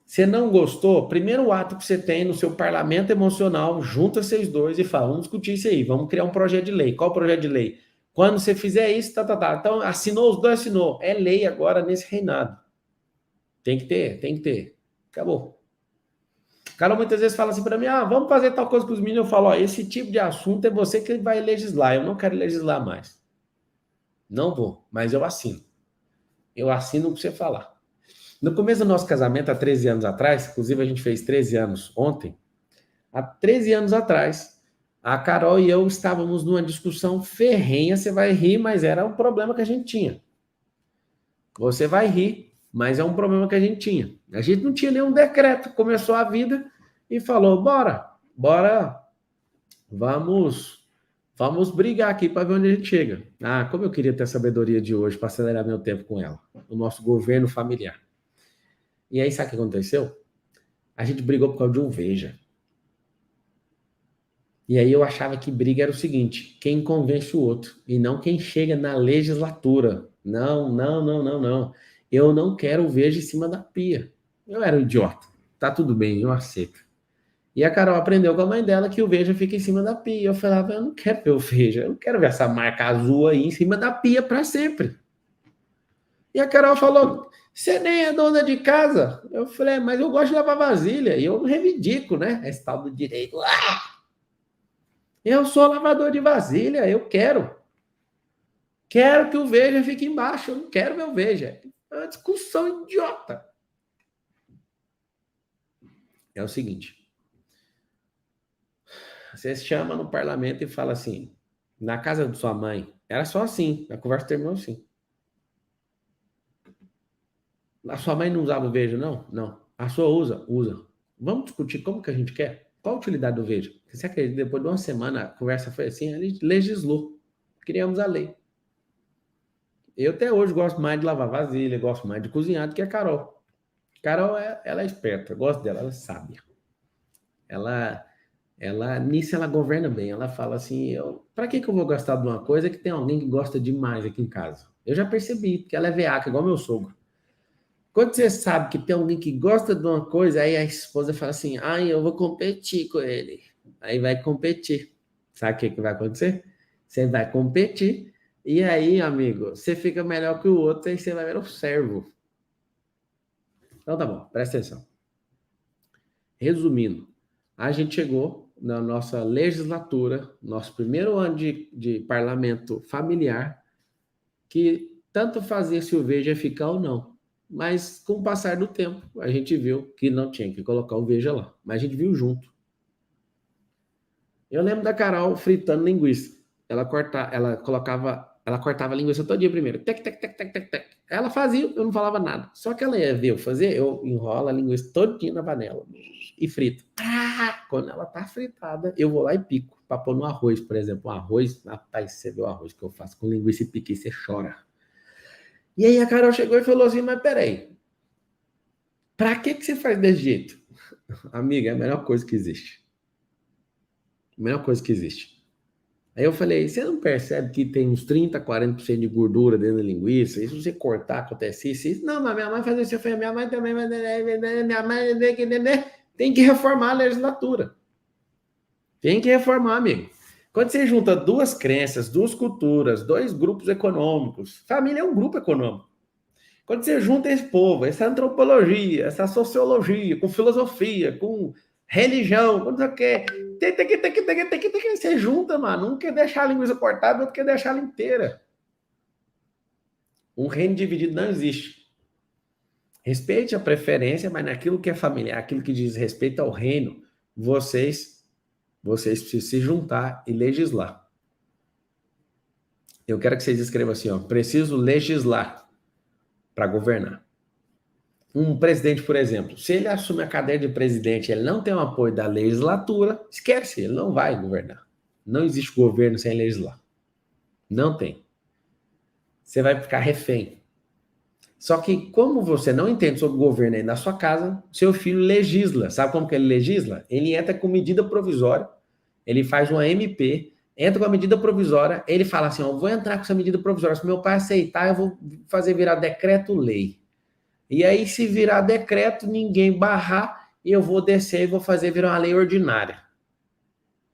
Você não gostou? Primeiro ato que você tem no seu parlamento emocional, junta vocês dois e fala: vamos discutir isso aí, vamos criar um projeto de lei. Qual projeto de lei? Quando você fizer isso, tá. Então, assinou, os dois assinou. É lei agora nesse reinado. Tem que ter. Acabou. O cara muitas vezes fala assim para mim: vamos fazer tal coisa com os meninos. Eu falo: esse tipo de assunto é você que vai legislar. Eu não quero legislar mais. Não vou, mas eu assino. Eu assino o que você falar. No começo do nosso casamento, há 13 anos atrás, inclusive a gente fez 13 anos ontem, há 13 anos atrás, a Carol e eu estávamos numa discussão ferrenha, você vai rir, mas era um problema que a gente tinha. Você vai rir, mas é um problema que a gente tinha. A gente não tinha nenhum decreto, começou a vida e falou: bora, vamos brigar aqui para ver onde a gente chega. Como eu queria ter a sabedoria de hoje para acelerar meu tempo com ela, o nosso governo familiar. E aí, sabe o que aconteceu? A gente brigou por causa de um Veja. E aí eu achava que briga era o seguinte: quem convence o outro, e não quem chega na legislatura. Não. Eu não quero o Veja em cima da pia. Eu era um idiota. Tá tudo bem, eu aceito. E a Carol aprendeu com a mãe dela que o Veja fica em cima da pia. Eu falava: eu não quero ver o Veja, eu não quero ver essa marca azul aí em cima da pia para sempre. E a Carol falou: você nem é dona de casa. Eu falei: mas eu gosto de lavar vasilha. E eu não reivindico, né? Esse tal do direito. Eu sou lavador de vasilha, eu quero. Quero que o Veja fique embaixo, eu não quero ver o Veja. É uma discussão idiota. É o seguinte: você chama no parlamento e fala assim, na casa de sua mãe, era só assim, a conversa terminou assim. A sua mãe não usava o Veja, não? Não. A sua usa. Vamos discutir como que a gente quer? Qual a utilidade do Veja? Você acredita que depois de uma semana a conversa foi assim, a gente legislou, criamos a lei. Eu até hoje gosto mais de lavar vasilha, gosto mais de cozinhar do que a Carol. Carol, ela é esperta, eu gosto dela, ela é sábia. Nisso ela governa bem. Ela fala assim: para que eu vou gastar de uma coisa que tem alguém que gosta demais aqui em casa? Eu já percebi, porque ela é veaca, igual meu sogro. Quando você sabe que tem alguém que gosta de uma coisa, aí a esposa fala assim: eu vou competir com ele. Aí vai competir. Sabe o que vai acontecer? Você vai competir, e aí, amigo, você fica melhor que o outro, e você vai ver o servo. Então tá bom, presta atenção. Resumindo, a gente chegou na nossa legislatura, nosso primeiro ano de parlamento familiar, que tanto fazia se o Veja ficar ou não. Mas com o passar do tempo, a gente viu que não tinha que colocar o Veja lá. Mas a gente viu junto. Eu lembro da Carol fritando linguiça. Ela cortava a linguiça todo dia primeiro. Tec, tec, tec, tec, tec, tec. Ela fazia, eu não falava nada. Só que ela ia ver eu fazer, eu enrolo a linguiça todinha na panela e frito. Quando ela tá fritada, eu vou lá e pico para pôr no arroz, por exemplo. Um arroz, rapaz, você vê o arroz que eu faço com linguiça e pique, você chora. E aí a Carol chegou e falou assim: mas peraí, pra que você faz desse jeito? Amiga, é a melhor coisa que existe. A melhor coisa que existe. Aí eu falei: você não percebe que tem uns 30, 40% de gordura dentro da linguiça? E se você cortar, acontece isso? Não, mas minha mãe faz isso. Eu falei: minha mãe também, minha mãe tem que reformar a legislatura. Tem que reformar, amigo. Quando você junta duas crenças, duas culturas, dois grupos econômicos, família é um grupo econômico. Quando você junta esse povo, essa antropologia, essa sociologia, com filosofia, com religião, com não sei o que, você junta, mano. Um quer deixar a linguiça cortada, outro quer deixar ela inteira. Um reino dividido não existe. Respeite a preferência, mas naquilo que é familiar, aquilo que diz respeito ao reino, vocês precisam se juntar e legislar. Eu quero que vocês escrevam assim, ó, preciso legislar para governar. Um presidente, por exemplo, se ele assume a cadeira de presidente, ele não tem o apoio da legislatura, esquece, ele não vai governar. Não existe governo sem legislar. Não tem. Você vai ficar refém. Só que como você não entende sobre o governo aí na sua casa, seu filho legisla. Sabe como que ele legisla? Ele entra com medida provisória, ele faz uma MP, entra com a medida provisória, ele fala assim, ó, vou entrar com essa medida provisória, se meu pai aceitar, eu vou fazer virar decreto-lei. E aí, se virar decreto, ninguém barrar, eu vou descer e vou fazer virar uma lei ordinária.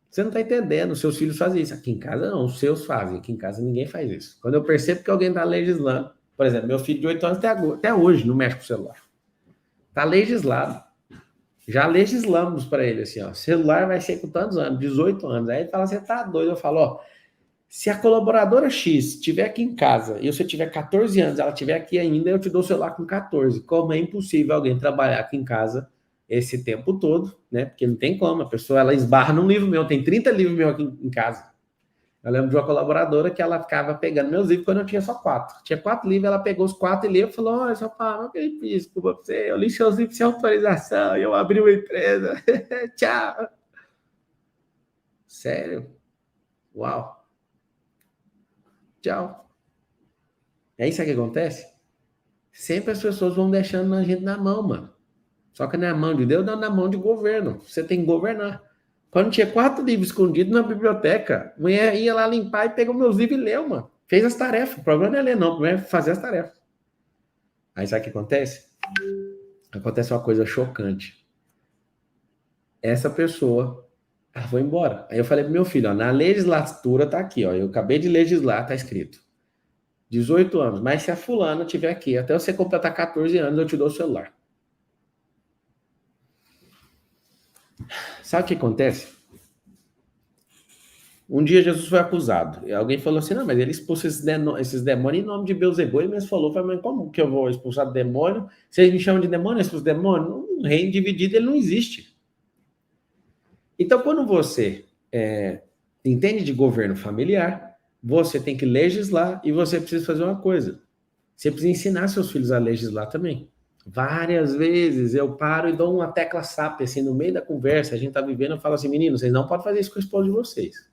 Você não está entendendo, seus filhos fazem isso. Aqui em casa não, os seus fazem. Aqui em casa ninguém faz isso. Quando eu percebo que alguém está legislando, por exemplo, meu filho de 8 anos até hoje não mexe com o celular. Está legislado. Já legislamos para ele assim, ó, celular vai ser com tantos anos, 18 anos. Aí ele fala, você tá doido? Eu falo, ó, se a colaboradora X estiver aqui em casa e você tiver 14 anos, ela estiver aqui ainda, eu te dou o celular com 14. Como é impossível alguém trabalhar aqui em casa esse tempo todo, né? Porque não tem como, a pessoa ela esbarra num livro meu, tem 30 livros meus aqui em casa. Eu lembro de uma colaboradora que ela ficava pegando meus livros quando eu tinha só 4. Tinha 4 livros, ela pegou os 4 e leu e falou: olha, seu pai, não acredito nisso, desculpa pra você, eu li seus livros sem autorização e eu abri uma empresa. Tchau. Sério? Uau. Tchau. É isso que acontece? Sempre as pessoas vão deixando a gente na mão, mano. Só que não é na mão de Deus, não é na mão de governo. Você tem que governar. Quando tinha 4 livros escondidos na biblioteca, a mulher ia lá limpar e pegou meus livros e leu, mano. Fez as tarefas. O problema não é ler, não. O problema é fazer as tarefas. Aí sabe o que acontece? Acontece uma coisa chocante. Essa pessoa, foi embora. Aí eu falei pro meu filho, ó, na legislatura tá aqui, ó. Eu acabei de legislar, tá escrito. 18 anos. Mas se a fulana estiver aqui, até você completar 14 anos, eu te dou o celular. Sabe o que acontece? Um dia Jesus foi acusado. E alguém falou assim, não, mas ele expulsa esses demônios em nome de Beelzebub. Ele mesmo falou, mas como que eu vou expulsar demônio? Vocês me chamam de demônio, expulso demônio? Um reino dividido, ele não existe. Então, quando você entende de governo familiar, você tem que legislar e você precisa fazer uma coisa. Você precisa ensinar seus filhos a legislar também. Várias vezes eu paro e dou uma tecla SAP, assim, no meio da conversa, a gente tá vivendo, eu falo assim, meninos, vocês não podem fazer isso com a esposa de vocês.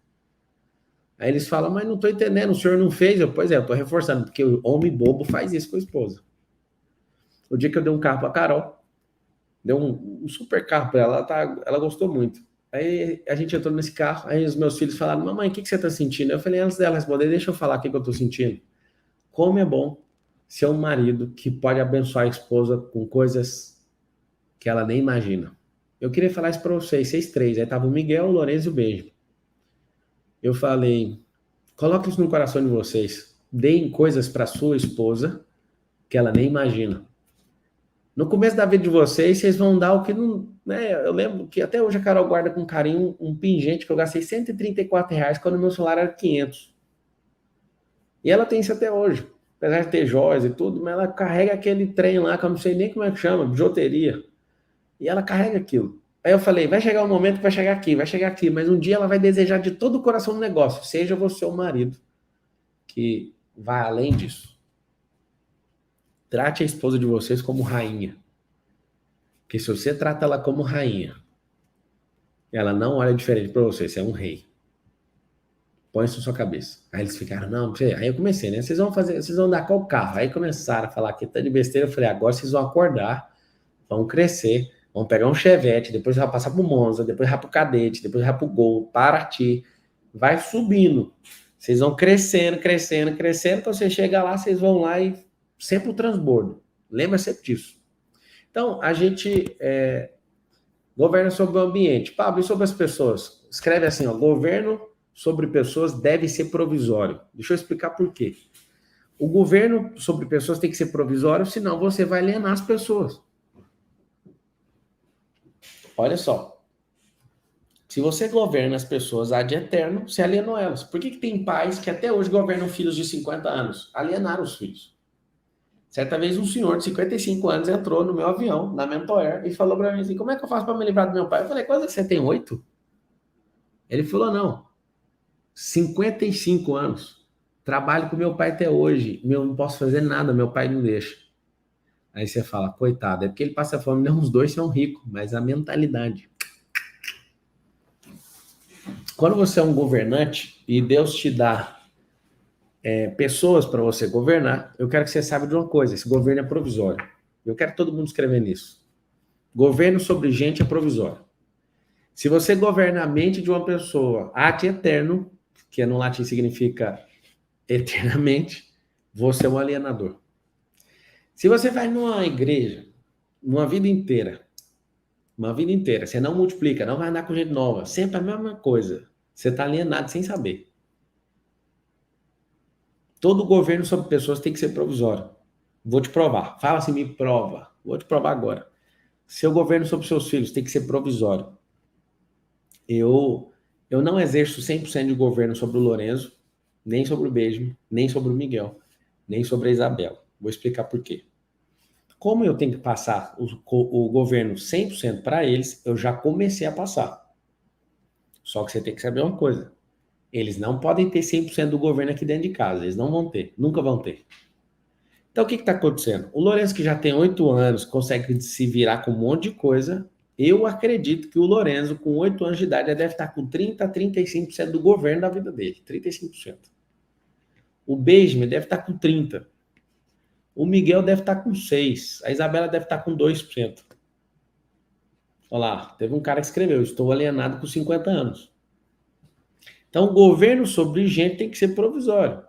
Aí eles falam, mas não tô entendendo, o senhor não fez? Pois é, eu tô reforçando, porque o homem bobo faz isso com a esposa. O dia que eu dei um carro pra Carol, deu um super carro pra ela, ela gostou muito. Aí a gente entrou nesse carro, aí os meus filhos falaram, mamãe, o que você tá sentindo? Eu falei, antes dela responder, deixa eu falar o que eu tô sentindo. Como é bom ser um marido que pode abençoar a esposa com coisas que ela nem imagina. Eu queria falar isso para vocês 3. Aí tava o Miguel, o Lourenço e o Beijo. Eu falei, coloque isso no coração de vocês. Deem coisas para sua esposa que ela nem imagina. No começo da vida de vocês, vocês vão dar o que não... Né? Eu lembro que até hoje a Carol guarda com carinho um pingente que eu gastei R$ 134 quando meu celular era 500. E ela tem isso até hoje. Apesar de ter joias e tudo, mas ela carrega aquele trem lá, que eu não sei nem como é que chama, bijuteria. E ela carrega aquilo. Aí eu falei, vai chegar um momento que vai chegar aqui, mas um dia ela vai desejar de todo o coração do negócio, seja você o marido, que vai além disso. Trate a esposa de vocês como rainha. Porque se você trata ela como rainha, ela não olha diferente para você, você é um rei. Põe isso na sua cabeça. Aí eles ficaram, não sei. Aí eu comecei, né? Vocês vão dar qual carro? Aí começaram a falar que tá de besteira. Eu falei, agora vocês vão acordar, vão crescer, vão pegar um Chevette, depois vai passar pro Monza, depois vai pro Cadete, depois vai pro Gol, Paraty, vai subindo. Vocês vão crescendo, crescendo, crescendo, então você chega lá, vocês vão lá e sempre o transbordo. Lembra sempre disso. Então, a gente governa sobre o ambiente. Pablo, e sobre as pessoas? Escreve assim, ó, governo sobre pessoas deve ser provisório. Deixa eu explicar por quê. O governo sobre pessoas tem que ser provisório, senão você vai alienar as pessoas. Olha só. Se você governa as pessoas ad eterno, você alienou elas. Por que tem pais que até hoje governam filhos de 50 anos? Alienaram os filhos. Certa vez um senhor de 55 anos entrou no meu avião, na Mentoair, e falou para mim assim, como é que eu faço para me livrar do meu pai? Eu falei, quase que você tem 8? Ele falou, não, 55 anos. Trabalho com meu pai até hoje. Não posso fazer nada, meu pai não deixa. Aí você fala, coitado, é porque ele passa fome, não, os dois são ricos, mas a mentalidade. Quando você é um governante e Deus te dá pessoas para você governar, eu quero que você saiba de uma coisa, esse governo é provisório. Eu quero todo mundo escrever nisso. Governo sobre gente é provisório. Se você governa a mente de uma pessoa ad eterno, que no latim significa eternamente, você é um alienador. Se você vai numa igreja, uma vida inteira, você não multiplica, não vai andar com gente nova, sempre a mesma coisa, você está alienado sem saber. Todo governo sobre pessoas tem que ser provisório. Vou te provar. Fala assim, me prova. Vou te provar agora. Seu governo sobre seus filhos tem que ser provisório. Eu não exerço 100% de governo sobre o Lorenzo, nem sobre o Benjamin, nem sobre o Miguel, nem sobre a Isabela. Vou explicar por quê. Como eu tenho que passar o governo 100% para eles, eu já comecei a passar. Só que você tem que saber uma coisa. Eles não podem ter 100% do governo aqui dentro de casa. Eles não vão ter. Nunca vão ter. Então, o que está acontecendo? O Lourenço, que já tem 8 anos, consegue se virar com um monte de coisa. Eu acredito que o Lourenço, com 8 anos de idade, já deve estar com 30% a 35% do governo da vida dele. 35%. O Benjamin deve estar com 30%. O Miguel deve estar com 6%. A Isabela deve estar com 2%. Olha lá, teve um cara que escreveu, estou alienado com 50 anos. Então, o governo sobre gente tem que ser provisório. O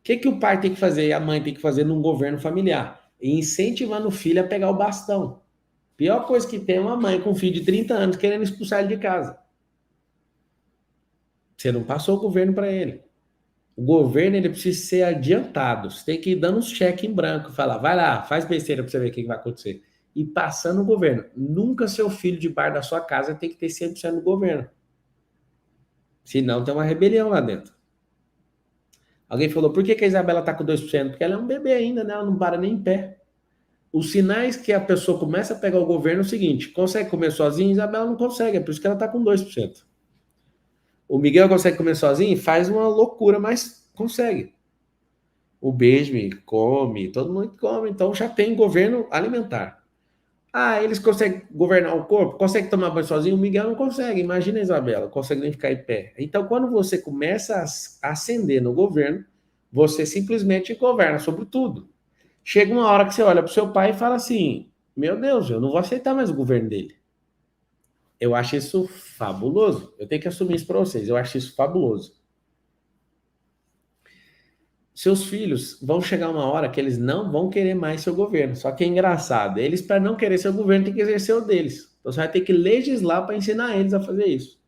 que o pai tem que fazer e a mãe tem que fazer num governo familiar? Incentivando o filho a pegar o bastão. Pior coisa que tem é uma mãe com um filho de 30 anos querendo expulsar ele de casa. Você não passou o governo para ele. O governo ele precisa ser adiantado. Você tem que ir dando uns cheques em branco, falar, vai lá, faz besteira para você ver o que vai acontecer. E passando o governo. Nunca seu filho de bar da sua casa tem que ter 100% do governo. Senão tem uma rebelião lá dentro. Alguém falou, por que a Isabela está com 2%? Porque ela é um bebê ainda, né? Ela não para nem em pé. Os sinais que a pessoa começa a pegar o governo é o seguinte, consegue comer sozinha? Isabela não consegue, é por isso que ela está com 2%. O Miguel consegue comer sozinho? Faz uma loucura, mas consegue. O Benjamin come, todo mundo come, então já tem governo alimentar. Ah, eles conseguem governar o corpo? Conseguem tomar banho sozinho? O Miguel não consegue, imagina a Isabela, consegue nem ficar em pé. Então, quando você começa a ascender no governo, você simplesmente governa sobre tudo. Chega uma hora que você olha para o seu pai e fala assim, meu Deus, eu não vou aceitar mais o governo dele. Eu acho isso fabuloso. Eu tenho que assumir isso para vocês, eu acho isso fabuloso. Seus filhos vão chegar uma hora que eles não vão querer mais seu governo. Só que é engraçado. Eles, para não querer seu governo, tem que exercer o deles. Então você vai ter que legislar para ensinar eles a fazer isso.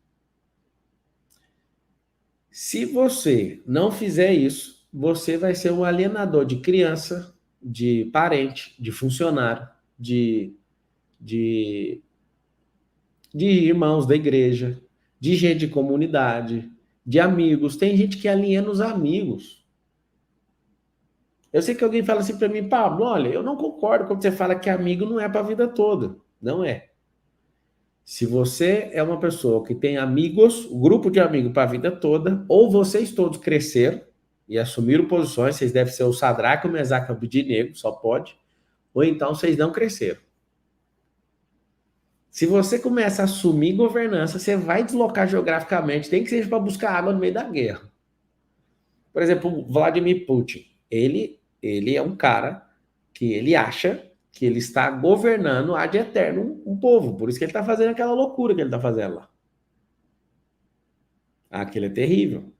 Se você não fizer isso, você vai ser um alienador de criança, de parente, de funcionário, de, de irmãos da igreja, de gente de comunidade, de amigos. Tem gente que aliena os amigos. Eu sei que alguém fala assim para mim, Pablo, olha, eu não concordo quando você fala que amigo não é para a vida toda. Não é. Se você é uma pessoa que tem amigos, um grupo de amigos para a vida toda, ou vocês todos cresceram e assumiram posições, vocês devem ser o Sadraque, o Mesaque e o Abednego, só pode, ou então vocês não cresceram. Se você começa a assumir governança, você vai deslocar geograficamente, tem que seja para buscar água no meio da guerra. Por exemplo, o Vladimir Putin, ele é um cara que ele acha que ele está governando ad eterno um povo, por isso que ele está fazendo aquela loucura que ele está fazendo lá. Aquilo é terrível.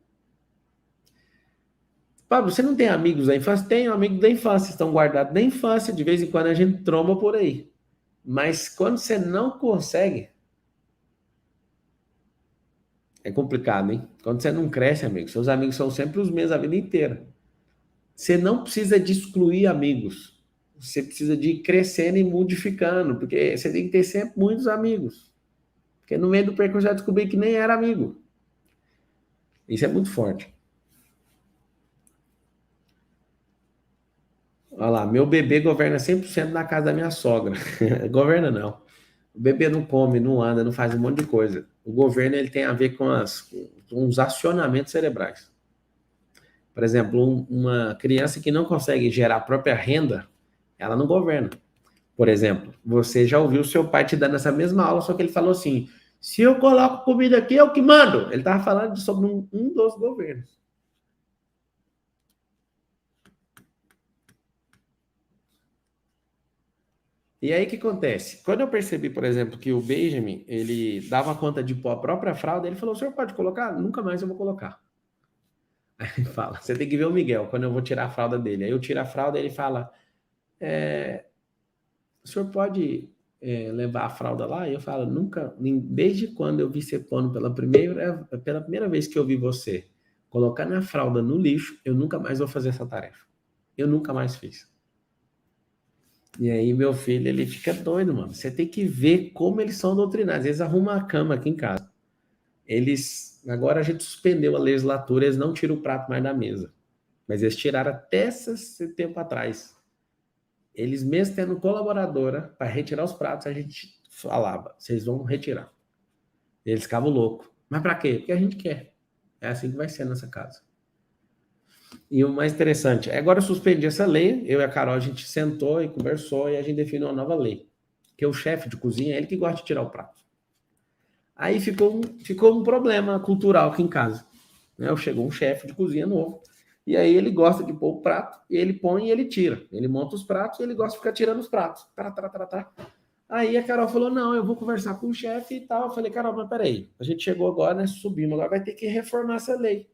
Pablo, você não tem amigos da infância? Tenho amigos da infância, estão guardados da infância, de vez em quando a gente tromba por aí. Mas quando você não consegue, é complicado, hein? Quando você não cresce, amigo, seus amigos são sempre os mesmos a vida inteira. Você não precisa de excluir amigos. Você precisa de ir crescendo e modificando, porque você tem que ter sempre muitos amigos. Porque no meio do percurso eu já descobri que nem era amigo. Isso é muito forte. Olha lá, meu bebê governa 100% na casa da minha sogra. Governa não. O bebê não come, não anda, não faz um monte de coisa. O governo ele tem a ver com os acionamentos cerebrais. Por exemplo, uma criança que não consegue gerar a própria renda, ela não governa. Por exemplo, você já ouviu seu pai te dando essa mesma aula, só que ele falou assim: se eu coloco comida aqui, eu que mando. Ele estava falando sobre um dos governos. E aí o que acontece? Quando eu percebi, por exemplo, que o Benjamin, ele dava conta de pôr a própria fralda, ele falou: o senhor pode colocar? Nunca mais eu vou colocar. Aí ele fala: você tem que ver o Miguel, quando eu vou tirar a fralda dele. Aí eu tiro a fralda e ele fala: o senhor pode levar a fralda lá? E eu falo: nunca, desde quando eu vi você pondo pela primeira vez que eu vi você colocando a fralda no lixo, eu nunca mais vou fazer essa tarefa. Eu nunca mais fiz. E aí, meu filho, ele fica doido, mano. Você tem que ver como eles são doutrinados. Eles arrumam a cama aqui em casa. Agora a gente suspendeu a legislatura, eles não tiram o prato mais da mesa. Mas eles tiraram até esse tempo atrás. Eles mesmo tendo colaboradora para retirar os pratos, a gente falava: vocês vão retirar. Eles ficavam loucos. Mas para quê? Porque a gente quer. É assim que vai ser nessa casa. E o mais interessante, agora eu suspendi essa lei, eu e a Carol, a gente sentou e conversou e a gente definiu uma nova lei. Que o chefe de cozinha é ele que gosta de tirar o prato. Aí ficou um problema cultural aqui em casa. Né? Chegou um chefe de cozinha novo, e aí ele gosta de pôr o prato, e ele põe e ele tira. Ele monta os pratos e ele gosta de ficar tirando os pratos. Aí a Carol falou: não, eu vou conversar com o chefe e tal. Eu falei: Carol, mas peraí, a gente chegou agora, né? Subimos, agora vai ter que reformar essa lei.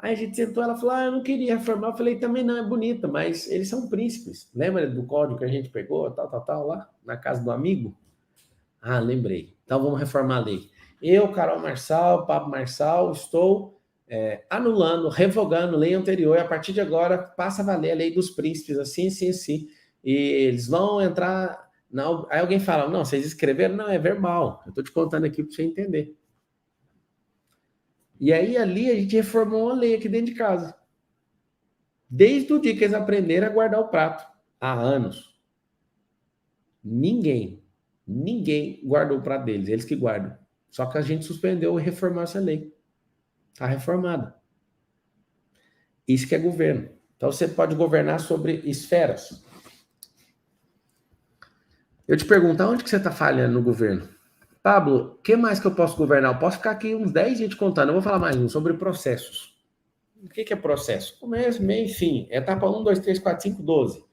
Aí a gente sentou, ela falou: eu não queria reformar. Eu falei: também não, é bonita, mas eles são príncipes. Lembra do código que a gente pegou, tal, lá, na casa do amigo? Ah, lembrei. Então vamos reformar a lei. Eu, Carol Marçal, Pablo Marçal, estou anulando, revogando a lei anterior, e a partir de agora passa a valer a lei dos príncipes, assim, assim, assim. E eles vão entrar. Não, aí alguém fala: não, vocês escreveram? Não, é verbal. Eu estou te contando aqui para você entender. E aí ali a gente reformou uma lei aqui dentro de casa. Desde o dia que eles aprenderam a guardar o prato, há anos. Ninguém guardou o prato deles, eles que guardam. Só que a gente suspendeu e reformou essa lei. Está reformada. Isso que é governo. Então você pode governar sobre esferas. Eu te pergunto, onde que você está falhando no governo? Pablo, o que mais que eu posso governar? Eu posso ficar aqui uns 10 dias te contando. Eu vou falar mais um sobre processos. O que é processo? Começo, meio e fim. Etapa 1, 2, 3, 4, 5, 12.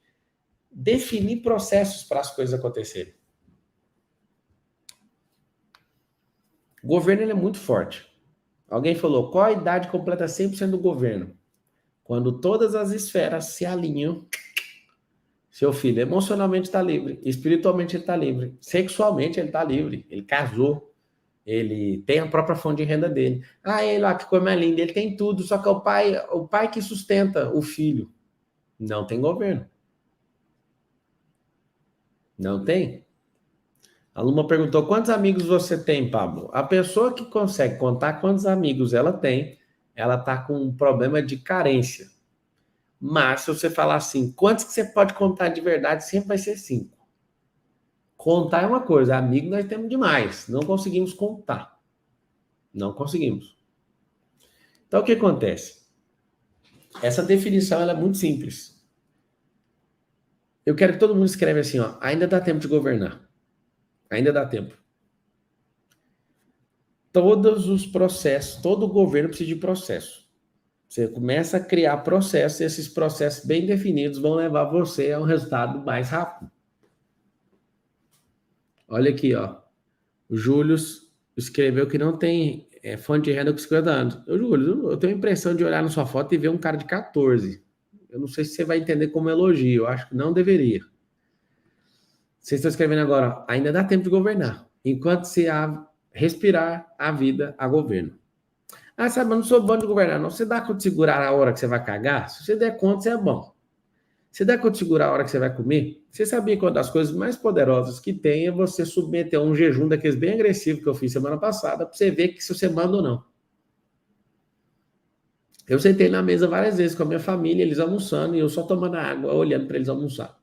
Definir processos para as coisas acontecerem. O governo ele é muito forte. Alguém falou: qual a idade completa 100% do governo? Quando todas as esferas se alinham, seu filho emocionalmente está livre, espiritualmente ele está livre, sexualmente ele está livre, ele casou, ele tem a própria fonte de renda dele. Ah, ele lá, que coisa mais linda, ele tem tudo, só que é o pai que sustenta o filho. Não tem governo. Não tem. A Luma perguntou: quantos amigos você tem, Pablo? A pessoa que consegue contar quantos amigos ela tem, ela está com um problema de carência. Mas se você falar assim, quantos que você pode contar de verdade, sempre vai ser 5. Contar é uma coisa, amigo nós temos demais, não conseguimos contar. Não conseguimos. Então o que acontece? Essa definição ela é muito simples. Eu quero que todo mundo escreva assim, ó: ainda dá tempo de governar. Ainda dá tempo. Todos os processos, todo governo precisa de processo. Você começa a criar processos, e esses processos bem definidos vão levar você a um resultado mais rápido. Olha aqui, ó. O Júlio escreveu que não tem fonte de renda com 50 anos. Júlio, eu tenho a impressão de olhar na sua foto e ver um cara de 14. Eu não sei se você vai entender como elogio, eu acho que não deveria. Vocês estão escrevendo agora: ó, ainda dá tempo de governar. Enquanto se respirar a vida a governo. Ah, sabe, eu não sou bom de governar, não. Você dá conta de segurar a hora que você vai cagar? Se você der conta, você é bom. Você dá conta de segurar a hora que você vai comer? Você sabia que uma das coisas mais poderosas que tem é você submeter a um jejum daqueles bem agressivos que eu fiz semana passada, para você ver que se você manda ou não. Eu sentei na mesa várias vezes com a minha família, eles almoçando, e eu só tomando água, olhando para eles almoçar.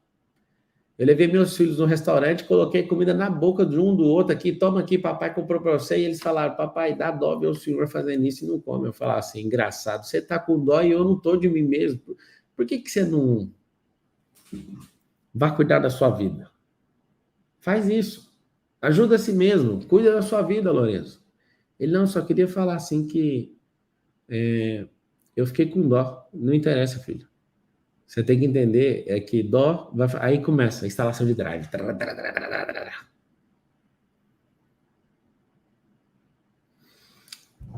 Eu levei meus filhos no restaurante, coloquei comida na boca de um do outro aqui, toma aqui, papai comprou para você, e eles falaram, papai, dá dó ver o senhor fazendo isso e não come. Eu falava assim, engraçado, você tá com dó e eu não tô de mim mesmo. Por que você não vai cuidar da sua vida? Faz isso. Ajuda a si mesmo, cuida da sua vida, Lourenço. Ele não, só queria falar assim que eu fiquei com dó. Não interessa, filho. Você tem que entender é que dó vai. Aí começa a instalação de drive.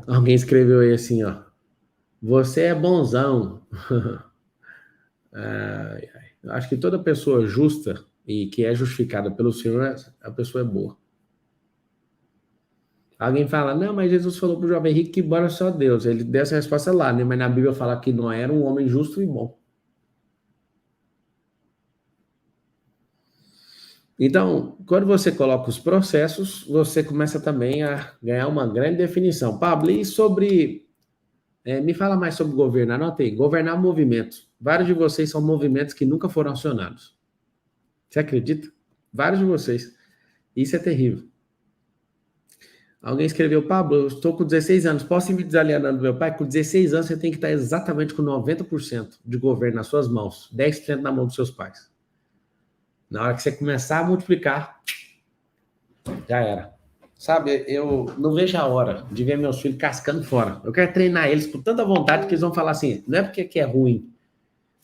Alguém escreveu aí assim, ó. Você é bonzão. Ai, ai. Eu acho que toda pessoa justa e que é justificada pelo Senhor, a pessoa é boa. Alguém fala, não, mas Jesus falou para o jovem rico que bora só Deus. Ele deu essa resposta lá, né? Mas na Bíblia fala que Noé era um homem justo e bom. Então, quando você coloca os processos, você começa também a ganhar uma grande definição. Pablo, e sobre. Me fala mais sobre governar. Anotei. Governar movimentos. Vários de vocês são movimentos que nunca foram acionados. Você acredita? Vários de vocês. Isso é terrível. Alguém escreveu, Pablo, eu estou com 16 anos, posso ir me desalienando do meu pai? Com 16 anos, você tem que estar exatamente com 90% de governo nas suas mãos, 10% na mão dos seus pais. Na hora que você começar a multiplicar, já era. Sabe, eu não vejo a hora de ver meus filhos cascando fora. Eu quero treinar eles com tanta vontade que eles vão falar assim, não é porque aqui é ruim,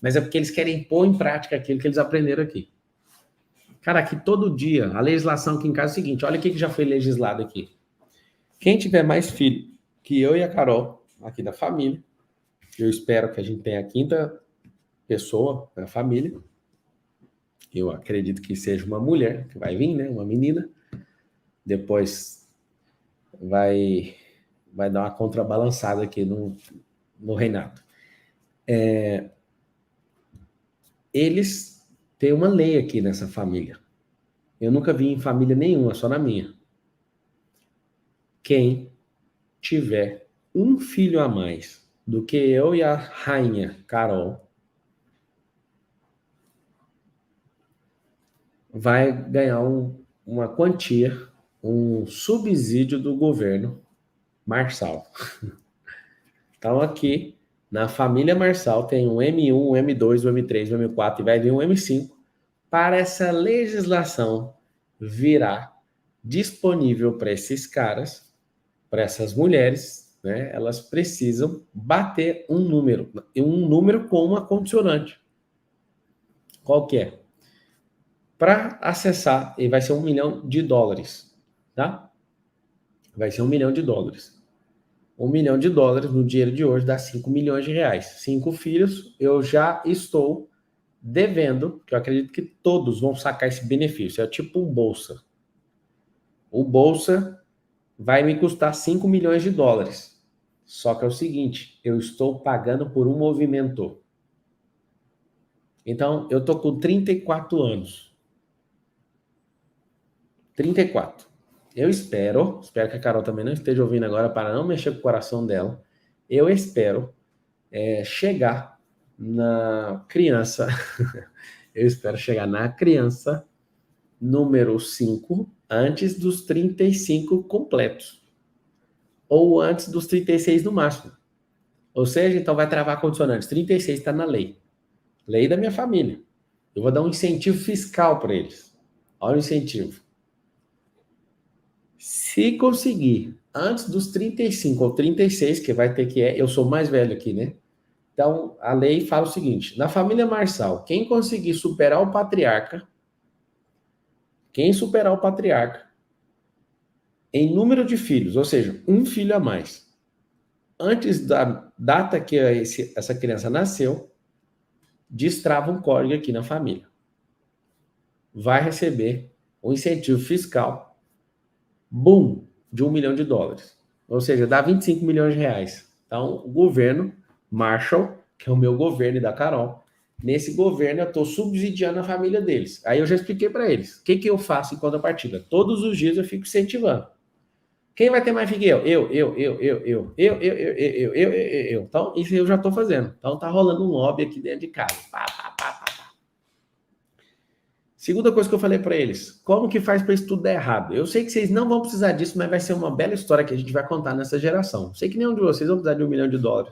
mas é porque eles querem pôr em prática aquilo que eles aprenderam aqui. Cara, aqui todo dia, a legislação aqui em casa é o seguinte, olha o que já foi legislado aqui. Quem tiver mais filho que eu e a Carol, aqui da família, eu espero que a gente tenha a quinta pessoa na família, eu acredito que seja uma mulher, que vai vir, né, uma menina, depois vai dar uma contrabalançada aqui no reinado. Eles têm uma lei aqui nessa família. Eu nunca vi em família nenhuma, só na minha. Quem tiver um filho a mais do que eu e a rainha Carol vai ganhar uma quantia, um subsídio do governo Marçal. Então aqui, na família Marçal, tem um M1, um M2, um M3, um M4 e vai vir um M5 para essa legislação virar disponível para esses caras, para essas mulheres, né? Elas precisam bater um número com uma condicionante. Qual que é? Para acessar, e vai ser $1 milhão, tá? Vai ser $1 milhão. $1 milhão no dinheiro de hoje dá R$ 5 milhões. 5 filhos, eu já estou devendo, que eu acredito que todos vão sacar esse benefício. É tipo um Bolsa. O Bolsa vai me custar $5 milhões. Só que é o seguinte, eu estou pagando por um movimento. Então, eu tô com 34 anos. 34. Eu espero que a Carol também não esteja ouvindo agora para não mexer com o coração dela. Eu espero chegar na criança. Eu espero chegar na criança número 5 antes dos 35 completos. Ou antes dos 36 no máximo. Ou seja, então vai travar condicionantes. 36 está na lei. Lei da minha família. Eu vou dar um incentivo fiscal para eles. Olha o incentivo. Se conseguir antes dos 35 ou 36, que vai ter que eu sou mais velho aqui, né? Então, a lei fala o seguinte, na família Marçal, quem conseguir superar o patriarca, em número de filhos, ou seja, um filho a mais, antes da data que essa criança nasceu, destrava um código aqui na família. Vai receber um incentivo fiscal boom, de $1 milhão. Ou seja, dá 25 milhões de reais. Então, o governo Marshall, que é o meu governo e da Carol, nesse governo eu estou subsidiando a família deles. Aí eu já expliquei para eles. O que eu faço em contrapartida? Todos os dias eu fico incentivando. Quem vai ter mais filho que eu? Eu. Então, isso eu já estou fazendo. Então, tá rolando um lobby aqui dentro de casa. Pá, pá, pá, pá. Segunda coisa que eu falei para eles, como que faz para isso tudo dar errado? Eu sei que vocês não vão precisar disso, mas vai ser uma bela história que a gente vai contar nessa geração. Sei que nenhum de vocês vão precisar de US$ 1 milhão.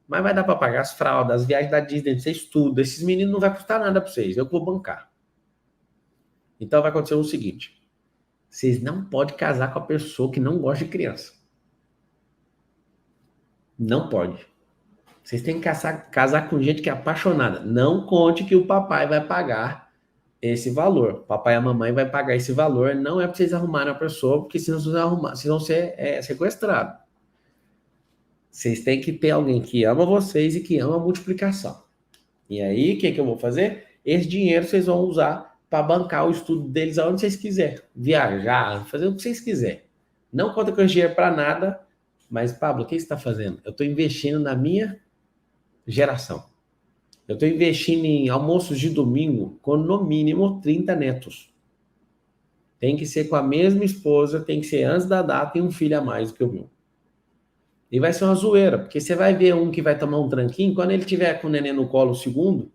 Mas vai dar para pagar as fraldas, as viagens da Disney, você estuda. Esses meninos não vai custar nada para vocês, eu vou bancar. Então vai acontecer o seguinte, vocês não podem casar com a pessoa que não gosta de criança. Não pode. Vocês têm que casar com gente que é apaixonada. Não conte que o papai vai pagar esse valor. O papai e a mamãe vai pagar esse valor. Não é para vocês arrumarem a pessoa, porque senão vocês vão ser sequestrados. Vocês têm que ter alguém que ama vocês e que ama a multiplicação. E aí, o que eu vou fazer? Esse dinheiro vocês vão usar para bancar o estudo deles aonde vocês quiserem. Viajar, fazer o que vocês quiserem. Não conta com esse dinheiro para nada. Mas, Pablo, o que você está fazendo? Eu estou investindo na minha geração. Eu estou investindo em almoços de domingo com no mínimo 30 netos. Tem que ser com a mesma esposa, tem que ser antes da data e um filho a mais do que o meu. E vai ser uma zoeira, porque você vai ver um que vai tomar um tranquinho, quando ele tiver com o neném no colo o segundo,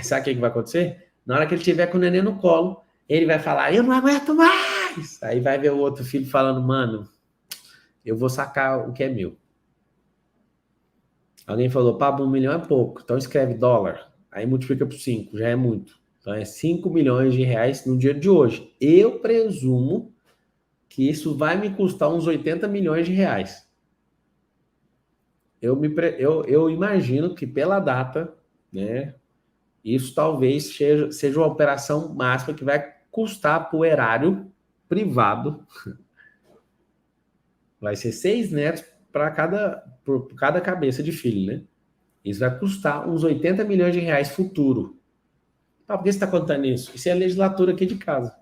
sabe o que vai acontecer? Na hora que ele tiver com o neném no colo, ele vai falar, eu não aguento mais! Aí vai ver o outro filho falando, mano, eu vou sacar o que é meu. Alguém falou, Pablo, 1 milhão é pouco, então escreve dólar, aí multiplica por 5, já é muito. Então é 5 milhões de reais no dia de hoje. Eu presumo que isso vai me custar uns 80 milhões de reais. Eu imagino que pela data, né, isso talvez seja uma operação máxima que vai custar para o erário privado, vai ser 6 netos por cada cabeça de filho, né? Isso vai custar uns 80 milhões de reais futuro. Ah, por que você está contando isso? Isso é a legislatura aqui de casa.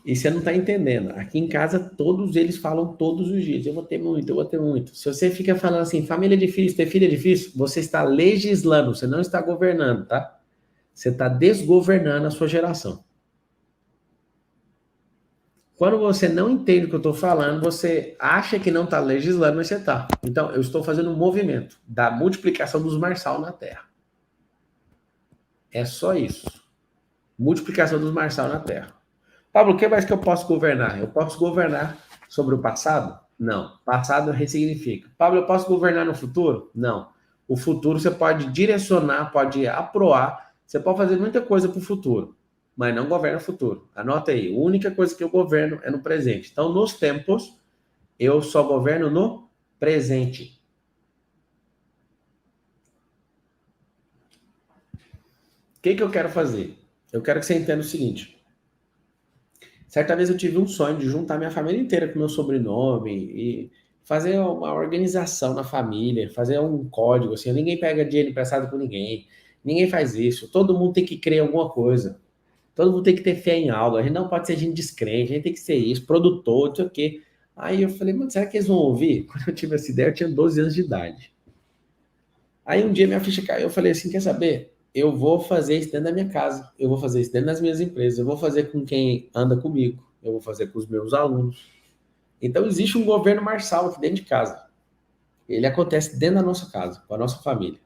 E você não está entendendo. Aqui em casa, todos eles falam todos os dias. Eu vou ter muito, eu vou ter muito. Se você fica falando assim, família é difícil, ter filho é difícil, você está legislando, você não está governando, tá? Você está desgovernando a sua geração. Quando você não entende o que eu estou falando, você acha que não está legislando, mas você está. Então, eu estou fazendo um movimento da multiplicação dos marçal na Terra. É só isso. Multiplicação dos marçal na Terra. Pablo, o que mais que eu posso governar? Eu posso governar sobre o passado? Não. Passado ressignifica. Pablo, eu posso governar no futuro? Não. O futuro você pode direcionar, pode aproar, você pode fazer muita coisa para o futuro, mas não governa o futuro. Anota aí, a única coisa que eu governo é no presente. Então, nos tempos, eu só governo no presente. O que eu quero fazer? Eu quero que você entenda o seguinte. Certa vez eu tive um sonho de juntar minha família inteira com meu sobrenome e fazer uma organização na família, fazer um código, assim, ninguém pega dinheiro emprestado com ninguém, ninguém faz isso, todo mundo tem que crer em alguma coisa, todo mundo tem que ter fé em algo, a gente não pode ser gente descrente, a gente tem que ser isso, produtor, não sei o quê. Aí eu falei, mano, será que eles vão ouvir? Quando eu tive essa ideia, eu tinha 12 anos de idade. Aí um dia minha ficha caiu, eu falei assim, quer saber? Eu vou fazer isso dentro da minha casa, eu vou fazer isso dentro das minhas empresas, eu vou fazer com quem anda comigo, eu vou fazer com os meus alunos. Então existe um governo marçal aqui dentro de casa. Ele acontece dentro da nossa casa, com a nossa família.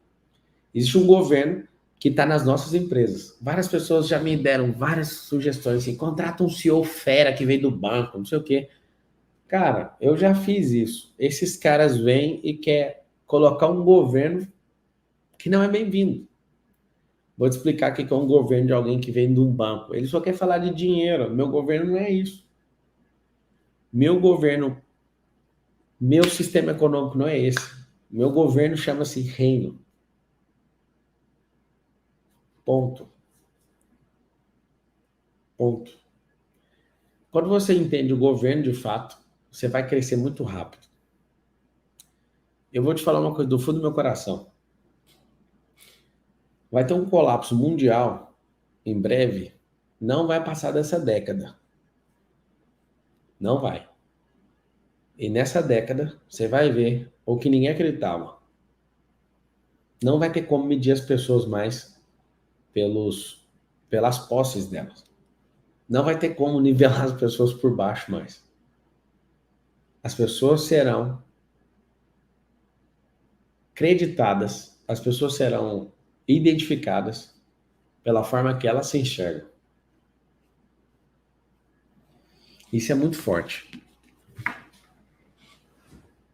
Existe um governo que está nas nossas empresas. Várias pessoas já me deram várias sugestões, assim, contrata um CEO fera que veio do banco, não sei o quê. Cara, eu já fiz isso. Esses caras vêm e quer colocar um governo que não é bem-vindo. Vou te explicar o que é um governo de alguém que vem de um banco. Ele só quer falar de dinheiro. Meu governo não é isso. Meu governo, meu sistema econômico não é esse. Meu governo chama-se reino. Ponto. Ponto. Quando você entende o governo de fato, você vai crescer muito rápido. Eu vou te falar uma coisa do fundo do meu coração. Vai ter um colapso mundial em breve. Não vai passar dessa década. Não vai. E nessa década, você vai ver o que ninguém acreditava. Não vai ter como medir as pessoas mais pelas posses delas. Não vai ter como nivelar as pessoas por baixo mais. As pessoas serão creditadas, as pessoas serão identificadas pela forma que elas se enxergam. Isso é muito forte.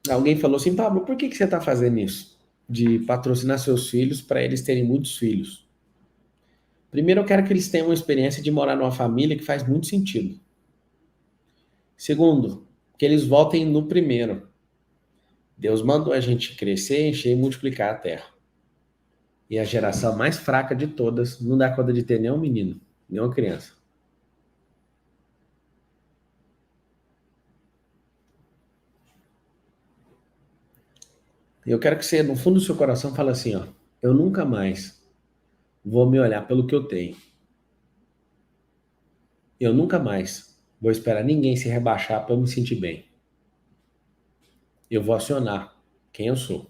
Alguém falou assim, Pablo, por que você está fazendo isso? De patrocinar seus filhos para eles terem muitos filhos. Primeiro, eu quero que eles tenham uma experiência de morar numa família que faz muito sentido. Segundo, que eles voltem no primeiro. Deus mandou a gente crescer, encher e multiplicar a terra. E a geração mais fraca de todas não dá conta de ter nenhum menino, nenhuma criança. Eu quero que você, no fundo do seu coração, fale assim, ó, eu nunca mais vou me olhar pelo que eu tenho. Eu nunca mais vou esperar ninguém se rebaixar para eu me sentir bem. Eu vou acionar quem eu sou.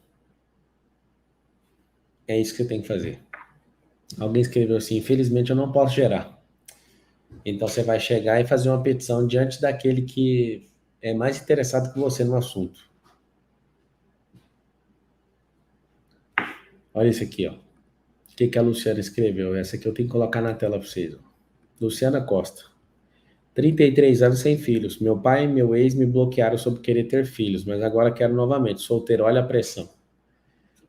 É isso que você tem que fazer. Alguém escreveu assim, infelizmente eu não posso gerar. Então você vai chegar e fazer uma petição diante daquele que é mais interessado que você no assunto. Olha isso aqui, ó. O que a Luciana escreveu? Essa aqui eu tenho que colocar na tela para vocês. Ó. Luciana Costa. 33 anos sem filhos. Meu pai e meu ex me bloquearam sobre querer ter filhos, mas agora quero novamente. Solteiro, olha a pressão.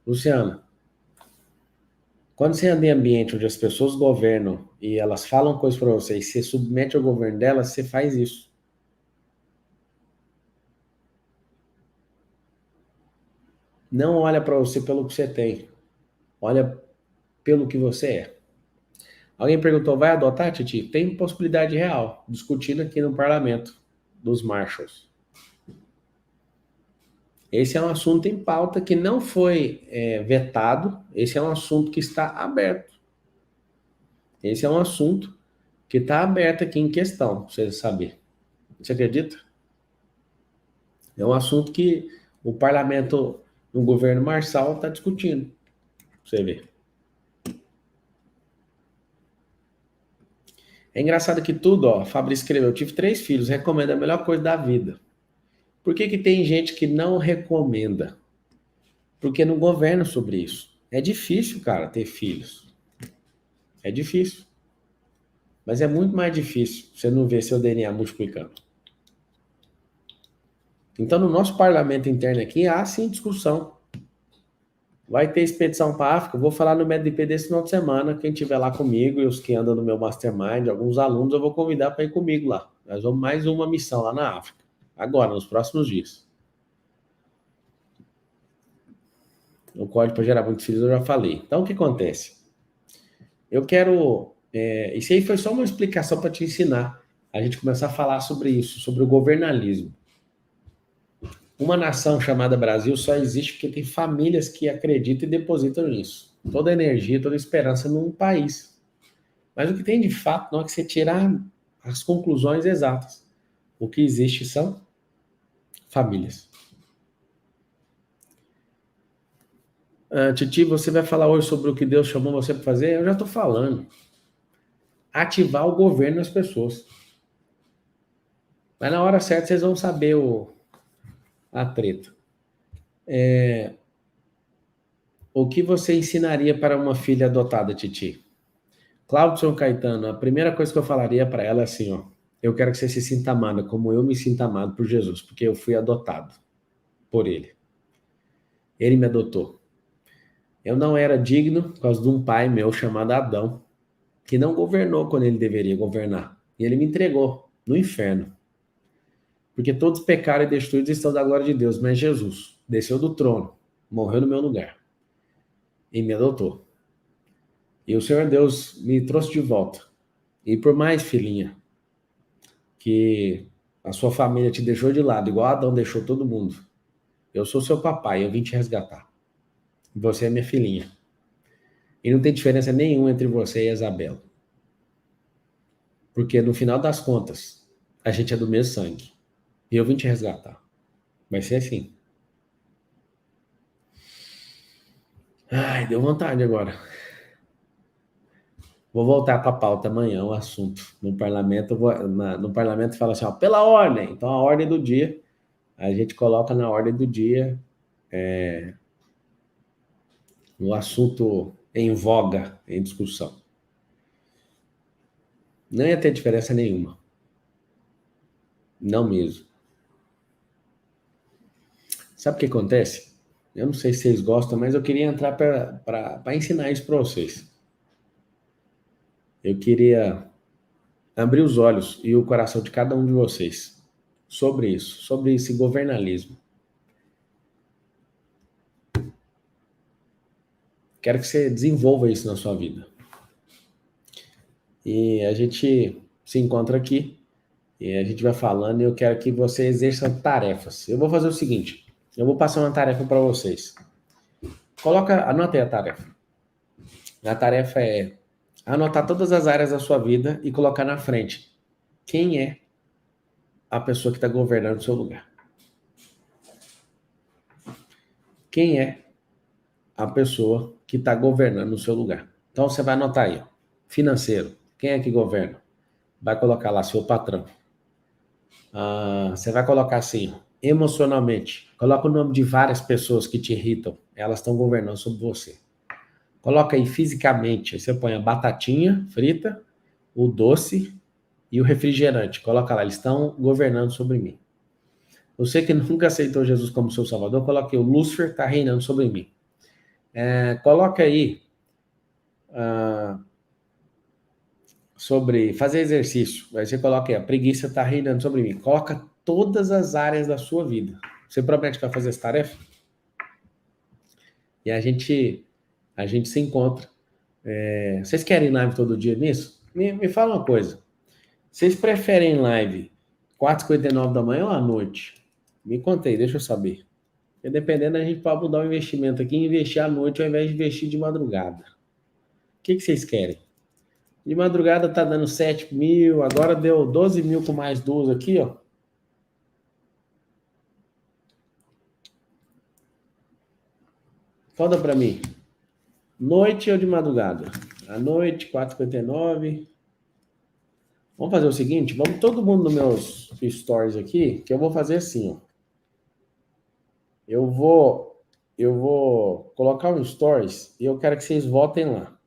Luciana, quando você anda em ambiente onde as pessoas governam e elas falam coisas para você e você submete ao governo delas, você faz isso. Não olha para você pelo que você tem. Olha pelo que você é. Alguém perguntou, vai adotar, Titi? Tem possibilidade real, discutindo aqui no parlamento dos Marshalls. Esse é um assunto em pauta que não foi vetado, esse é um assunto que está aberto. Esse é um assunto que está aberto aqui em questão, pra você saber. Você acredita? É um assunto que o parlamento, no governo Marçal, está discutindo. Pra você ver. É engraçado que tudo, ó, a Fabrício escreveu, eu tive 3 filhos, recomendo a melhor coisa da vida. Por que que tem gente que não recomenda? Porque não governa sobre isso. É difícil, cara, ter filhos. É difícil. Mas é muito mais difícil você não ver seu DNA multiplicando. Então, no nosso parlamento interno aqui, há sim discussão. Vai ter expedição para a África. Eu vou falar no MedIP desse final de semana. Quem estiver lá comigo e os que andam no meu mastermind, alguns alunos, eu vou convidar para ir comigo lá. Nós vamos mais uma missão lá na África. Agora, nos próximos dias. O código para gerar muitos filhos eu já falei. Então, o que acontece? Eu quero. Isso aí foi só uma explicação para te ensinar. A gente começar a falar sobre isso, sobre o governalismo. Uma nação chamada Brasil só existe porque tem famílias que acreditam e depositam nisso. Toda energia, toda esperança num país. Mas o que tem de fato não é que você tirar as conclusões exatas. O que existe são famílias. Titi, você vai falar hoje sobre o que Deus chamou você para fazer? Eu já estou falando. Ativar o governo das pessoas. Mas na hora certa vocês vão saber a treta. O que você ensinaria para uma filha adotada, Titi? Cláudio Caetano, a primeira coisa que eu falaria para ela é assim, ó, eu quero que você se sinta amada como eu me sinto amado por Jesus, porque eu fui adotado por ele. Ele me adotou. Eu não era digno por causa de um pai meu chamado Adão, que não governou quando ele deveria governar. E ele me entregou no inferno. Porque todos pecaram e destruídos estão da glória de Deus, mas Jesus desceu do trono, morreu no meu lugar e me adotou. E o Senhor Deus me trouxe de volta. E por mais, filhinha, que a sua família te deixou de lado, igual Adão deixou todo mundo, eu sou seu papai, eu vim te resgatar. Você é minha filhinha. E não tem diferença nenhuma entre você e a Isabela. Porque no final das contas, a gente é do mesmo sangue. E eu vim te resgatar. Vai ser assim. Ai, deu vontade agora. Vou voltar para a pauta amanhã, o assunto. No parlamento, no parlamento fala assim, ó, pela ordem. Então, a ordem do dia, a gente coloca na ordem do dia o assunto em voga, em discussão. Não ia ter diferença nenhuma. Não mesmo. Sabe o que acontece? Eu não sei se vocês gostam, mas eu queria entrar para ensinar isso para vocês. Eu queria abrir os olhos e o coração de cada um de vocês sobre esse governalismo. Quero que você desenvolva isso na sua vida. E a gente se encontra aqui e a gente vai falando e eu quero que você exerça tarefas. Eu vou fazer o seguinte, eu vou passar uma tarefa para vocês. Anota aí a tarefa. A tarefa é anotar todas as áreas da sua vida e colocar na frente. Quem é a pessoa que está governando o seu lugar? Quem é a pessoa que está governando o seu lugar? Então você vai anotar aí, ó. Financeiro. Quem é que governa? Vai colocar lá seu patrão. Você vai colocar assim, emocionalmente. Coloca o nome de várias pessoas que te irritam. Elas estão governando sobre você. Coloca aí fisicamente. Aí você põe a batatinha frita, o doce e o refrigerante. Coloca lá, eles estão governando sobre mim. Você que nunca aceitou Jesus como seu salvador, coloque o Lúcifer está reinando sobre mim. Coloca aí sobre fazer exercício. Aí você coloca aí, a preguiça está reinando sobre mim. Coloca todas as áreas da sua vida. Você promete que vai fazer essa tarefa? E a gente se encontra. Vocês querem live todo dia nisso? Me fala uma coisa. Vocês preferem live 4h59 da manhã ou à noite? Me contei, deixa eu saber. Porque dependendo, a gente pode mudar o investimento aqui e investir à noite ao invés de investir de madrugada. O que vocês querem? De madrugada tá dando 7 mil, agora deu 12 mil com mais duas aqui, ó. Conta pra mim. Noite ou de madrugada? À noite, 4h59. Vamos fazer o seguinte, vamos todo mundo nos meus stories aqui, que eu vou fazer assim, ó. Eu vou colocar um stories e eu quero que vocês votem lá.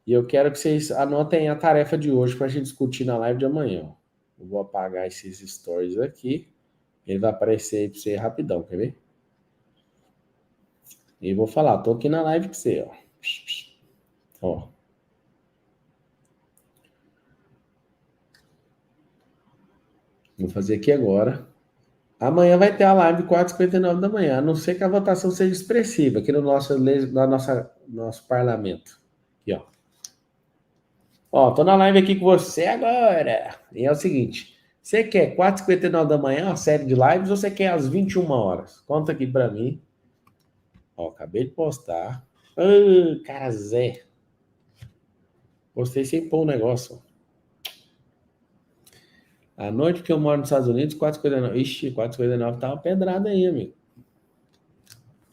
E eu quero que vocês anotem a tarefa de hoje para a gente discutir na live de amanhã. Eu vou apagar esses stories aqui. Ele vai aparecer aí para você rapidão, quer ver? E vou falar, tô aqui na live com você, ó. Ó. Vou fazer aqui agora. Amanhã vai ter a live 4h59 da manhã, a não ser que a votação seja expressiva aqui no nosso parlamento. Aqui, ó. Ó, tô na live aqui com você agora. E é o seguinte, você quer 4h59 da manhã, uma série de lives, ou você quer às 21 horas? Conta aqui pra mim. Ó, acabei de postar. Cara Zé. Postei sem pôr o negócio. À noite que eu moro nos Estados Unidos, 4h59. Ixi, 4h59 tá uma pedrada aí, amigo.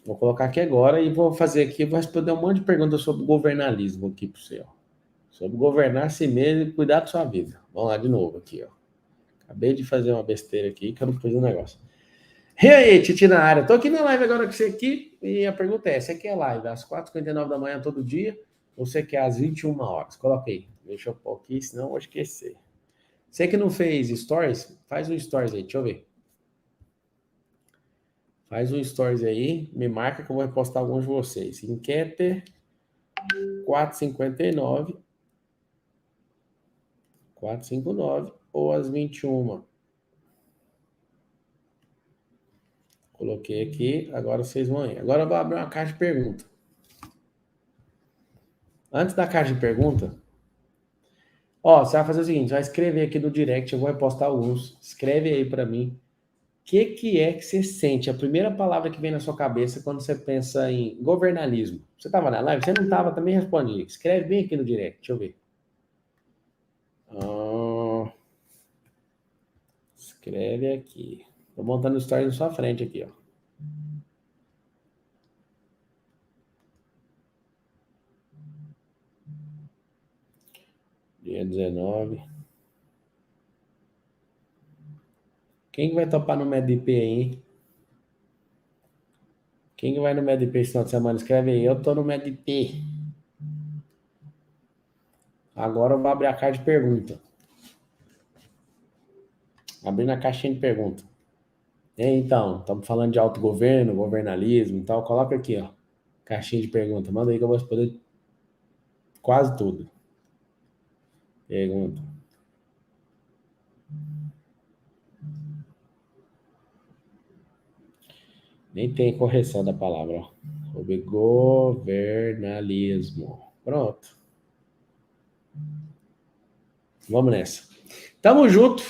Vou colocar aqui agora e vou fazer aqui, vou responder um monte de perguntas sobre governalismo aqui pro você, ó. Sobre governar a si mesmo e cuidar da sua vida. Vamos lá de novo aqui, ó. Acabei de fazer uma besteira aqui que eu não fiz o negócio. E aí, Titi na área. Tô aqui na live agora com você aqui e a pergunta é, você quer live às 4h59 da manhã todo dia ou você quer às 21 horas? Coloca aí. Deixa eu pôr aqui, senão eu vou esquecer. Você que não fez stories, faz um stories aí, deixa eu ver. Faz um stories aí, me marca que eu vou repostar alguns de vocês. Enquete 4h59, 4h59 ou às 21h. Coloquei aqui, agora vocês vão aí. Agora eu vou abrir uma caixa de pergunta. Antes da caixa de pergunta, ó, você vai fazer o seguinte, vai escrever aqui no direct, eu vou repostar alguns. Escreve aí para mim. O que é que você sente? A primeira palavra que vem na sua cabeça quando você pensa em governalismo. Você estava na live? Você não estava? Também responde. Escreve bem aqui no direct, deixa eu ver. Escreve aqui. Tô montando o story na sua frente aqui, ó. Dia 19. Quem que vai topar no MedP aí, hein? Quem que vai no MedP esse final de semana? Escreve aí. Eu tô no MedP. Agora eu vou abrir a caixa de pergunta. Abrindo a caixinha de pergunta. Então, estamos falando de autogoverno, governalismo e tal. Coloca aqui, ó. Caixinha de pergunta. Manda aí que eu vou responder quase tudo. Pergunta. Nem tem correção da palavra, ó. Sobre governalismo. Pronto. Vamos nessa. Tamo junto.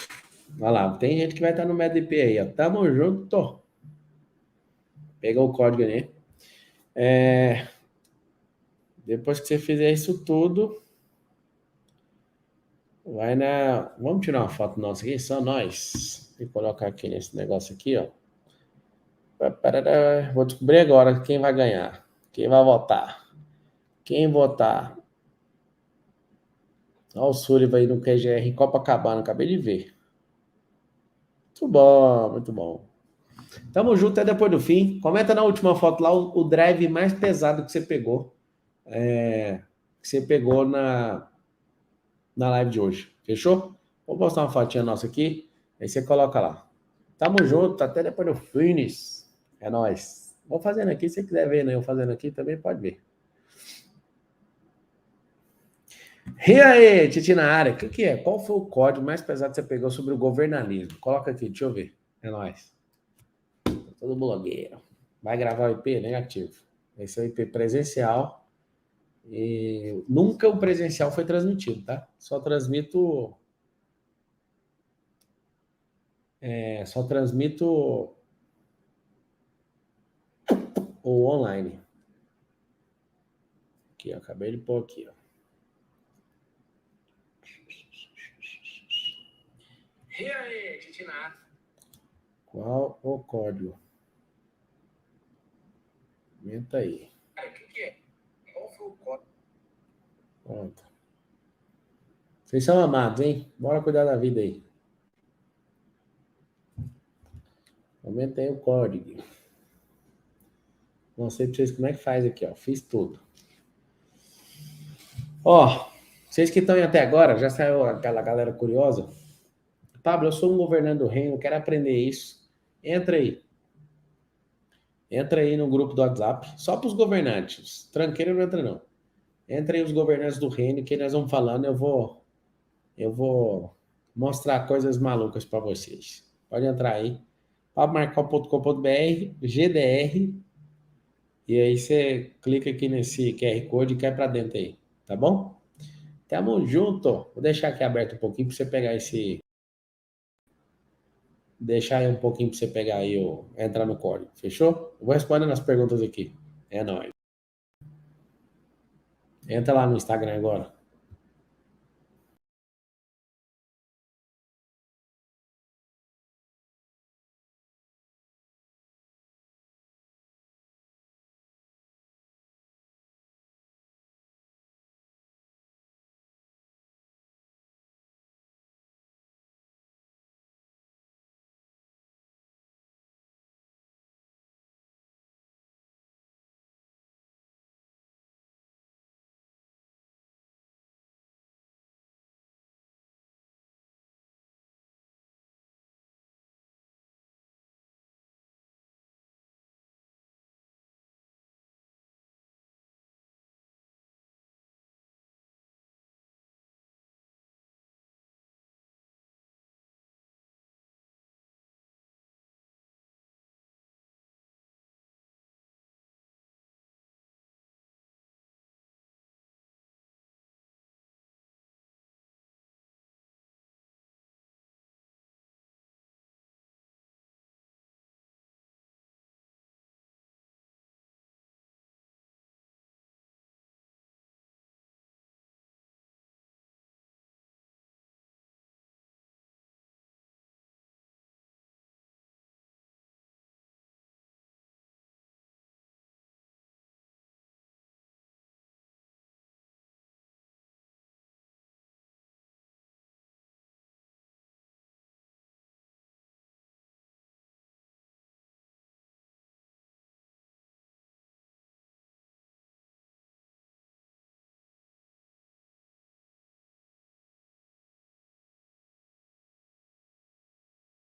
Olha lá, tem gente que vai estar no MedP aí, ó. Tamo junto. Pegou o código aí. Depois que você fizer isso tudo, vai na. Vamos tirar uma foto nossa aqui, só nós. E colocar aqui nesse negócio aqui, ó. Vou descobrir agora quem vai ganhar. Quem vai votar. Quem votar. Olha o Sullivan aí no QGR em Copacabana, acabei de ver. Muito bom, muito bom. Tamo junto até depois do fim. Comenta na última foto lá o drive mais pesado que você pegou. Que você pegou na live de hoje. Fechou? Vou postar uma fotinha nossa aqui. Aí você coloca lá. Tamo junto, até depois do finish. É nóis. Vou fazendo aqui, se você quiser ver, né? Eu fazendo aqui também pode ver. E aí, Titi na área, o que é? Qual foi o código mais pesado que você pegou sobre o governalismo? Coloca aqui, deixa eu ver. É nóis. Todo blogueiro. Vai gravar o IP? Negativo. Esse é o IP presencial. E nunca o presencial foi transmitido, tá? Só transmito o online. Aqui, ó, acabei de pôr aqui, ó. E aí, Titiná? Qual o código? Comenta aí. O que é? Qual foi o código? Pronto. Vocês são amados, hein? Bora cuidar da vida aí. Comenta aí o código. Mostrei pra vocês como é que faz aqui, ó. Fiz tudo. Ó, vocês que estão aí até agora, já saiu aquela galera curiosa? Pablo, eu sou um governante do reino, quero aprender isso. Entra aí. Entra aí no grupo do WhatsApp, só para os governantes. Tranqueiro não entra, não. Entra aí os governantes do reino, que nós vamos falando, eu vou mostrar coisas malucas para vocês. Pode entrar aí. pablomarcal.com.br, GDR, e aí você clica aqui nesse QR Code e cai para dentro aí, tá bom? Tamo junto. Vou deixar aqui aberto um pouquinho para você pegar esse. Deixar aí um pouquinho para você pegar aí o. Entrar no código. Fechou? Eu vou respondendo as perguntas aqui. É nóis. Entra lá no Instagram agora.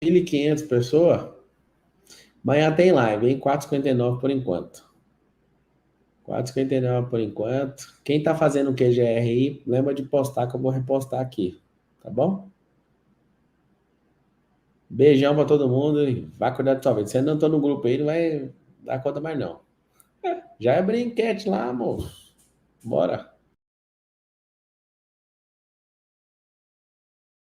1.500 pessoas. Amanhã tem live, hein? 4,59 por enquanto. 4,59 por enquanto. Quem tá fazendo o QGR aí, lembra de postar que eu vou repostar aqui. Tá bom? Beijão pra todo mundo e vai cuidar da sua vida. Se você não tá no grupo aí, não vai dar conta mais não. Já é brinquedo lá, moço. Bora.